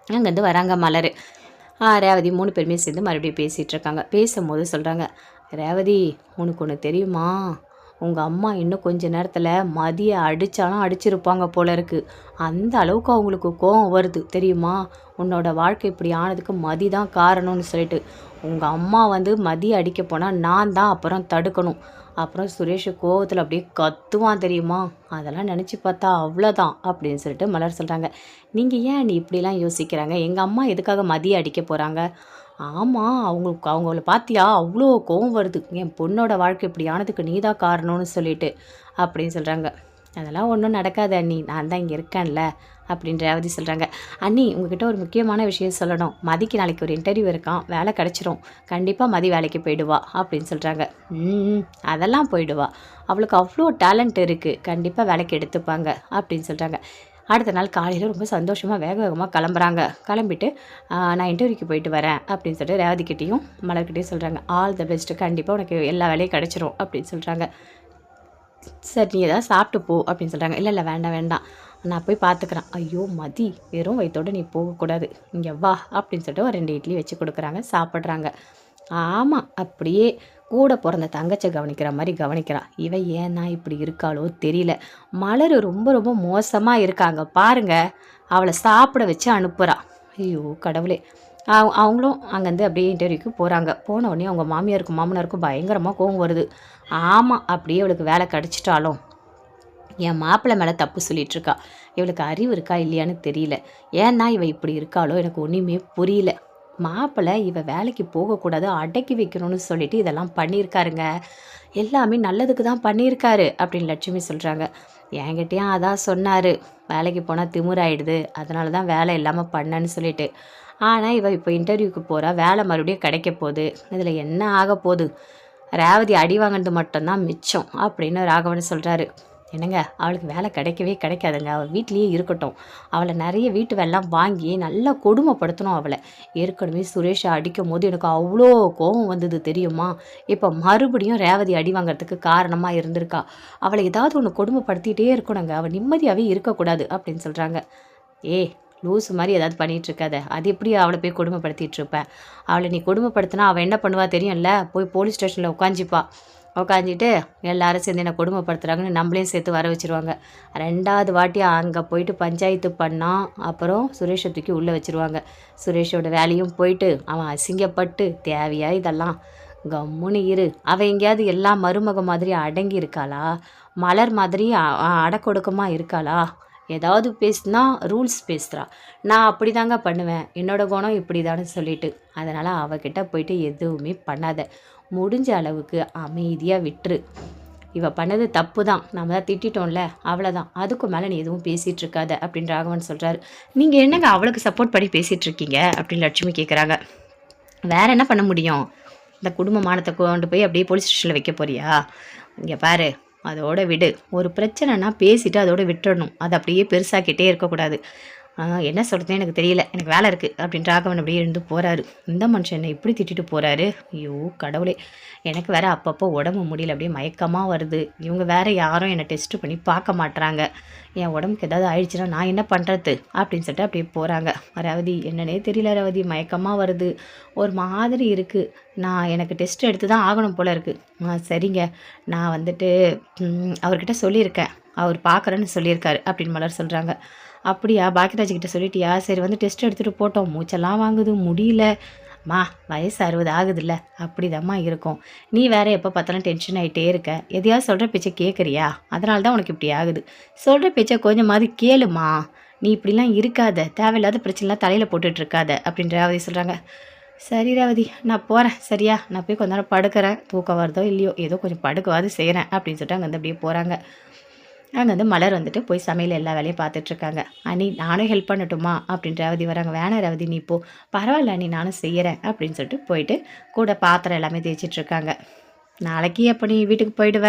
அங்கேருந்து வராங்க மலர். ரேவதி 3 பேருமே சேர்ந்து மறுபடியும் பேசிகிட்டு இருக்காங்க. பேசும்போது சொல்கிறாங்க, "ரேவதி, உனக்கு ஒன்று தெரியுமா? உங்கள் அம்மா இன்னும் கொஞ்ச நேரத்தில் மதியை அடித்தாலும் அடிச்சிருப்பாங்க போல இருக்குது. அந்த அளவுக்கு அவங்களுக்கு கோவம் வருது தெரியுமா? உன்னோட வாழ்க்கை இப்படி ஆனதுக்கு மதி தான் காரணம்னு சொல்லிட்டு. உங்கள் அம்மா வந்து மதியை அடிக்க போனால் நான் தான் அப்புறம் தடுக்கணும். அப்புறம் சுரேஷ் கோவத்தில் அப்படியே கத்துவான் தெரியுமா? அதெல்லாம் நினச்சி பார்த்தா அவ்வளோதான்." அப்படின்னு சொல்லிட்டு மலர் சொல்கிறாங்க. "நீங்கள் ஏன் நீ இப்படிலாம் யோசிக்கிறாங்க? எங்கள் அம்மா எதுக்காக மதியை அடிக்க போகிறாங்க?" "ஆமாம், அவங்கள பார்த்தியா அவ்வளோ கோவம் வருது. என் பொண்ணோட வாழ்க்கை இப்படி ஆனதுக்கு நீ தான் காரணம்னு சொல்லிட்டு." அப்படின்னு சொல்கிறாங்க. "அதெல்லாம் ஒன்றும் நடக்காது அண்ணி, நான் தான் இங்கே இருக்கேன்ல." அப்படின்னு ரேவதி சொல்கிறாங்க. "அண்ணி, உங்ககிட்ட ஒரு முக்கியமான விஷயம் சொல்லணும். மதிக்கு நாளைக்கு ஒரு இன்டர்வியூ இருக்கான், வேலை கிடச்சிரும். கண்டிப்பாக மதி வேலைக்கு போயிடுவா." அப்படின்னு சொல்கிறாங்க. அதெல்லாம் போயிடுவா. அவளுக்கு அவ்வளோ டேலண்ட் இருக்குது, கண்டிப்பாக வேலைக்கு எடுத்துப்பாங்க." அப்படின்னு சொல்கிறாங்க. அடுத்த நாள் காலையில் ரொம்ப சந்தோஷமாக வேக வேகமாக கிளம்புறாங்க. கிளம்பிட்டு "நான் இன்டர்வியூக்கு போயிட்டு வரேன்." அப்படின்னு சொல்லிட்டு ரேவதிக்கிட்டேயும் மலர்கிட்டையும் சொல்கிறாங்க. "ஆல் த பெஸ்ட்டு, கண்டிப்பாக உனக்கு எல்லா வேலையும் கிடச்சிரும்." அப்படின்னு சொல்கிறாங்க. "சரி நீ ஏதாவது சாப்பிட்டு போ." அப்படின்னு சொல்கிறாங்க. "இல்லை இல்லை, வேண்டாம் வேண்டாம், நான் போய் பார்த்துக்கிறேன்." "ஐயோ மதி, வெறும் வயிற்றோடு நீ போகக்கூடாது, இங்கே வா." அப்படின்னு சொல்லிட்டு ஒரு 2 இட்லி வச்சு கொடுக்குறாங்க. சாப்பிட்றாங்க. ஆமாம், அப்படியே கூட பிறந்த தங்கச்சை கவனிக்கிற மாதிரி கவனிக்கிறா. இவ ஏன் தான் இப்படி இருக்காளோ தெரியல. மலர் ரொம்ப ரொம்ப மோசமாக இருக்காங்க பாருங்க. அவளை சாப்பிட வச்சு அனுப்புகிறா. ஐயோ கடவுளே! அவங்களும் அங்கேருந்து அப்படியே இன்டர்வியூக்கு போகிறாங்க. போன உடனே அவங்க மாமியாருக்கும் மாமனாருக்கும் பயங்கரமாக கோவம் வருது. ஆமாம், அப்படியே அவளுக்கு வேலை கிடச்சிட்டாலும் என் மாப்பிள்ளை மேலே தப்பு சொல்லிகிட்ருக்கா. இவளுக்கு அறிவு இருக்கா இல்லையான்னு தெரியல. ஏன்னா இவ இப்படி இருக்காளோ எனக்கு ஒன்றுமே புரியல. மாப்பிள்ளை இவ வேலைக்கு போகக்கூடாது, அடக்கி வைக்கணும்னு சொல்லிட்டு இதெல்லாம் பண்ணியிருக்காருங்க. எல்லாமே நல்லதுக்கு தான் பண்ணியிருக்காரு அப்படின்னு லட்சுமி சொல்கிறாங்க. என்கிட்டயும் அதான் சொன்னார், வேலைக்கு போனால் திமிராயிடுது, அதனால தான் வேலை இல்லாமல் பண்ணேன்னு சொல்லிட்டு. ஆனால் இவ இப்போ இன்டர்வியூக்கு போகிறா, வேலை மறுபடியும் கிடைக்க போகுது. இதில் என்ன ஆக போகுது? ரேவதி அடி வாங்கினது மட்டும்தான் மிச்சம் அப்படின்னு ராகவன் சொல்கிறாரு. என்னங்க, அவளுக்கு வேலை கிடைக்கவே கிடைக்காதுங்க. அவள் வீட்லேயே இருக்கட்டும். அவளை நிறைய வீட்டு வேலைலாம் வாங்கி நல்லா கொடுமைப்படுத்தணும் அவளை. ஏற்கனவே சுரேஷை அடிக்கும் போது எனக்கு அவ்வளோ கோபம் வந்தது தெரியுமா? இப்போ மறுபடியும் ரேவதி அடி வாங்கிறதுக்கு காரணமாக இருந்திருக்கா. அவளை ஏதாவது ஒன்று கொடுமைப்படுத்திகிட்டே இருக்கணுங்க. அவள் நிம்மதியாகவே இருக்கக்கூடாது அப்படின்னு சொல்கிறாங்க. லூஸு மாதிரி ஏதாவது பண்ணிகிட்ருக்காத. அது எப்படி அவளை போய் கொடுமைப்படுத்திகிட்ருப்பேன்? அவளை நீ கொடுமைப்படுத்தினா அவள் என்ன பண்ணுவா தெரியும்ல? போய் போலீஸ் ஸ்டேஷனில் உட்காந்துப்பா. உட்காந்துட்டு எல்லாரும் சேர்ந்து என்னை கொடுமைப்படுத்துகிறாங்கன்னு நம்மளையும் சேர்த்து வர வச்சுருவாங்க. 2வது வாட்டி அங்கே போயிட்டு பஞ்சாயத்து பண்ணால் அப்புறம் சுரேஷை தூக்கி உள்ளே வச்சுருவாங்க. சுரேஷோட வேலையும் போயிட்டு அவன் அசிங்கப்பட்டு தேவையா இதெல்லாம்? கம்முன்னு இரு. அவள் எங்கேயாவது எல்லாம் மருமக மாதிரி அடங்கி இருக்காளா? மலர் மாதிரி அடக்கொடுக்கமாக இருக்காளா? ஏதாவது பேசுனா ரூல்ஸ் பேசுகிறா. நான் அப்படி தாங்க பண்ணுவேன், என்னோட குணம் இப்படி தானே சொல்லிட்டு. அதனால் அவகிட்ட போயிட்டு எதுவுமே பண்ணாத. முடிஞ்ச அளவுக்கு அமைதியாக விட்டுரு. இவ பண்ணது தப்பு தான், நம்ம தான் திட்டோம்ல, அவ்வளோதான். அதுக்கு மேலே நீ எதுவும் பேசிகிட்டு இருக்காத அப்படின்னு ராகவன் சொல்கிறாரு. "நீங்கள் என்னங்க அவளுக்கு சப்போர்ட் பண்ணி பேசிகிட்டு இருக்கீங்க?" அப்படின்னு லட்சுமி கேட்குறாங்க. "வேற என்ன பண்ண முடியும்? இந்த குடும்ப மானத்தை கொண்டு போய் அப்படியே போலீஸ் ஸ்டேஷனில் வைக்க போறியா? இங்கே பாரு, அதோட விடு. ஒரு பிரச்சனைனா பேசிட்டு அதோட விட்டுடணும். அது அப்படியே பெருசாக்கிட்டே இருக்கக்கூடாது. என்ன சொல்கிறதுன்னு எனக்கு தெரியல, எனக்கு வேலை இருக்குது." அப்படின்னு ராகவன் அப்படியே இருந்து போகிறாரு. இந்த மனுஷன் என்னை இப்படி திட்டிட்டு போகிறாரு. ஐயோ கடவுளே! எனக்கு வேறு அப்பப்போ உடம்பு முடியல, அப்படியே மயக்கமாக வருது. இவங்க வேறு யாரும் என்னை டெஸ்ட் பண்ணி பார்க்க மாட்டுறாங்க. என் உடம்புக்கு ஏதாவது ஆயிடுச்சுன்னா நான் என்ன பண்ணுறது அப்படின்னு சொல்லிட்டு அப்படியே போகிறாங்க. ரேவதி, என்னன்னே தெரியல ரேவதி, மயக்கமாக வருது, ஒரு மாதிரி இருக்குது. எனக்கு டெஸ்ட் எடுத்து தான் ஆகணும் போல் இருக்குது. சரிங்க, நான் வந்துட்டு அவர்கிட்ட சொல்லியிருக்கேன். அவர் பார்க்குறேன்னு சொல்லியிருக்காரு அப்படின்னு மலர் சொல்கிறாங்க. அப்படியா, பாக்கியராஜ் கிட்ட சொல்லிட்டியா? சரி வந்து டெஸ்ட் எடுத்துகிட்டு போட்டோம், மூச்செல்லாம் வாங்குது, முடியல. அம்மா வயசு 60 ஆகுதுல்ல, அப்படிதாம்மா இருக்கும். நீ வேற எப்போ பார்த்தாலும் டென்ஷன் ஆகிட்டே இருக்க. எதையாவது சொல்கிற பேச்சை கேட்குறியா? அதனால தான் உனக்கு இப்படி ஆகுது. சொல்கிற பேச்சை கொஞ்சமாவது கேளுமா. நீ இப்படிலாம் இருக்காத, தேவையில்லாத பிரச்சனைலாம் தலையில் போட்டுட்டு இருக்காத அப்படின்னு ரேவதி சொல்கிறாங்க. சரி ரேவதி, நான் போகிறேன் சரியா, நான் போய் கொஞ்ச நேரம் படுக்கிறேன், தூக்கம் வருதோ இல்லையோ ஏதோ கொஞ்சம் படுக்கவாது செய்கிறேன் அப்படின்னு சொல்லிட்டு அங்கேருந்து அப்படியே போகிறாங்க. அங்கே வந்து மலர் வந்துட்டு போய் சமையல் எல்லா வேலையும் பார்த்துட்ருக்காங்க. அண்ணி நானும் ஹெல்ப் பண்ணட்டுமா அப்படின்னு ரேவதி வராங்க. வேணாம் ரேவதி நீ போ, பரவாயில்ல அண்ணி நானும் செய்கிறேன் அப்படின்னு சொல்லிட்டு போயிட்டு கூட பாத்திரம் எல்லாமே தேய்ச்சிட்ருக்காங்க. நாளைக்கு எப்போ நீ வீட்டுக்கு போயிடுவ,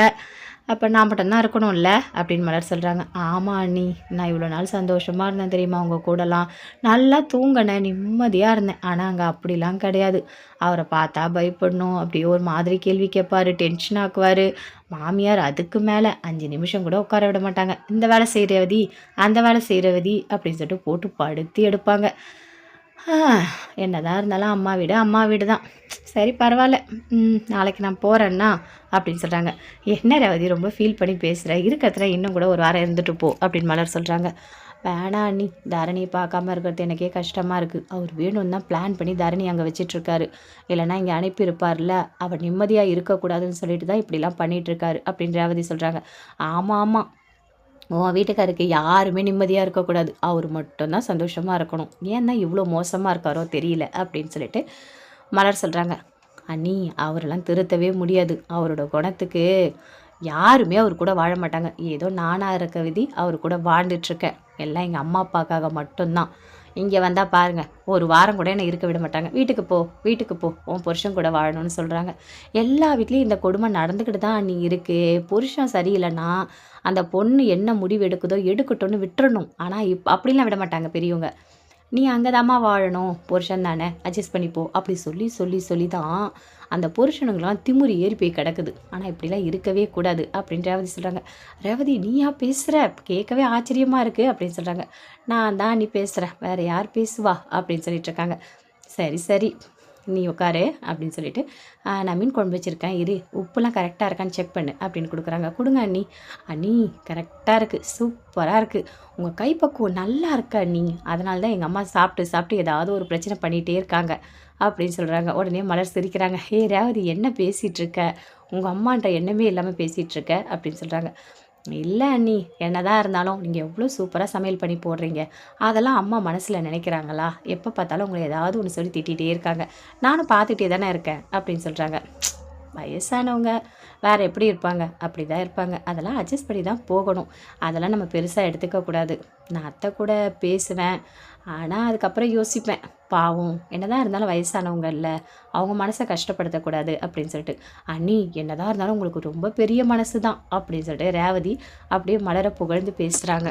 அப்போ நான் மட்டும்தான் இருக்கணும்ல அப்படின்னு மலர் சொல்கிறாங்க. ஆமாம் அண்ணி, நான் இவ்வளோ நாள் சந்தோஷமாக இருந்தேன் தெரியுமா உங்கள் கூடலாம், நல்லா தூங்கினேன், நிம்மதியாக இருந்தேன். ஆனால் அங்கே அப்படிலாம் கிடையாது. அவரை பார்த்தா பயப்படணும், அப்படியே ஒரு மாதிரி கேள்வி கேட்பார், டென்ஷன் ஆக்குவார். மாமியார் அதுக்கு மேலே 5 நிமிஷம் கூட உட்கார விட மாட்டாங்க. இந்த வேலை செய்கிறவதி அந்த வேலை செய்கிறவதி அப்படின்னு சொல்லிட்டு போட்டு படுத்தி எடுப்பாங்க. என்னதான் இருந்தாலும் அம்மா வீடு தான். சரி பரவாயில்ல, நாளைக்கு நான் போகிறேன்னா அப்படின்னு சொல்கிறாங்க. என்ன ரேவதி ரொம்ப ஃபீல் பண்ணி பேசுகிற, இருக்கிறதுல இன்னும் கூட ஒரு வாரம் இருந்துட்டு போ அப்படின்னு மலர் சொல்கிறாங்க. வேணாம் அண்ணி, தரணியை பார்க்காம இருக்கிறது எனக்கே கஷ்டமாக இருக்குது. அவர் வேணும்னு தான் பிளான் பண்ணி தரணி அங்கே வச்சிட்ருக்காரு, இல்லைனா இங்கே அனுப்பியிருப்பார்ல, அவர் நிம்மதியாக இருக்கக்கூடாதுன்னு சொல்லிட்டு தான் இப்படிலாம் பண்ணிகிட்ருக்காரு அப்படின்னு ரேவதி சொல்கிறாங்க. ஆமாம், உன் வீட்டுக்காருக்கு யாருமே நிம்மதியாக இருக்கக்கூடாது, அவர் மட்டும்தான் சந்தோஷமாக இருக்கணும். ஏன் தான் இவ்வளோ மோசமாக இருக்காரோ தெரியல அப்படின்னு சொல்லிட்டு மலர் சொல்கிறாங்க. அண்ணி அவரெல்லாம் திருத்தவே முடியாது, அவரோட குணத்துக்கு யாருமே அவர் கூட வாழ மாட்டாங்க. ஏதோ நானாக இருக்க விதி அவர் கூட வாழ்ந்துட்டுருக்கேன், எல்லாம் எங்கள் அம்மா அப்பாக்காக மட்டும்தான். இங்கே வந்தால் பாருங்கள், ஒரு வாரம் கூட என்னை இருக்க விட மாட்டாங்க. வீட்டுக்கு போ உன் புருஷன் கூட வாழணும்னு சொல்கிறாங்க. எல்லா வீட்லேயும் இந்த கொடுமை நடந்துக்கிட்டு தான் நீ இருக்குது. புருஷன் சரியில்லைன்னா அந்த பொண்ணு என்ன முடிவு எடுக்குதோ எடுக்கட்டும்னு விட்டுறணும். ஆனால் அப்படிலாம் விட மாட்டாங்க பெரியவங்க. நீ அங்கே தாம்மா வாழணும், புருஷன் தானே அட்ஜஸ்ட் பண்ணிப்போ அப்படி சொல்லி தான் அந்த புருஷனுங்களாம் திமுறி ஏறி போய் கிடக்குது. ஆனால் இப்படிலாம் இருக்கவே கூடாது அப்படின்னு ரேவதி சொல்கிறாங்க. ரேவதி நீயா பேசுகிற, கேட்கவே ஆச்சரியமாக இருக்குது அப்படின்னு சொல்கிறாங்க. நான் தான் நீ பேசுகிறேன், வேறு யார் பேசுவா அப்படின்னு சொல்லிட்டுருக்காங்க. சரி நீ உட்காரு அப்படின்னு சொல்லிட்டு நான் மீன் குழம்பு வச்சுருக்கேன், இரு உப்புலாம் கரெக்டாக இருக்கான்னு செக் பண்ணு அப்படின்னு கொடுக்குறாங்க. கொடுங்க அண்ணி. அண்ணி கரெக்டாக இருக்குது, சூப்பராக இருக்குது, உங்கள் கைப்பக்குவம் நல்லா இருக்கு அண்ணி, அதனால தான் எங்கள் அம்மா சாப்பிட்டு ஏதாவது ஒரு பிரச்சனை பண்ணிகிட்டே இருக்காங்க அப்படின்னு சொல்கிறாங்க. உடனே மலர் சிரிக்கிறாங்க. ரேவதி என்ன பேசிகிட்ருக்க, உங்கள் அம்மான்ற எண்ணமே இல்லாமல் பேசிகிட்ருக்க அப்படின்னு சொல்கிறாங்க. இல்லை அண்ணி, என்னதான் இருந்தாலும் நீங்கள் எவ்வளோ சூப்பராக சமையல் பண்ணி போடுறீங்க, அதெல்லாம் அம்மா மனசில் நினைக்கிறாங்களா? எப்போ பார்த்தாலும் உங்களை ஏதாவது ஒன்று சொல்லி திட்டிகிட்டே இருக்காங்க, நானும் பார்த்துட்டே தானே இருக்கேன் அப்படின்னு சொல்கிறாங்க. வயசானவங்க வேறு எப்படி இருப்பாங்க, அப்படி தான் இருப்பாங்க, அதெல்லாம் அட்ஜஸ்ட் பண்ணி தான் போகணும், அதெல்லாம் நம்ம பெருசாக எடுத்துக்கக்கூடாது. நான் அத்தை கூட பேசுவேன், ஆனால் அதுக்கப்புறம் யோசிப்பேன், பாவம் என்னதான் இருந்தாலும் வயசானவங்க இல்லை, அவங்க மனசை கஷ்டப்படுத்தக்கூடாது அப்படின்னு சொல்லிட்டு. அண்ணி என்னதான் இருந்தாலும் உங்களுக்கு ரொம்ப பெரிய மனசு தான் அப்படின்னு சொல்லிட்டு ரேவதி அப்படியே மலரை புகழ்ந்து பேசுகிறாங்க.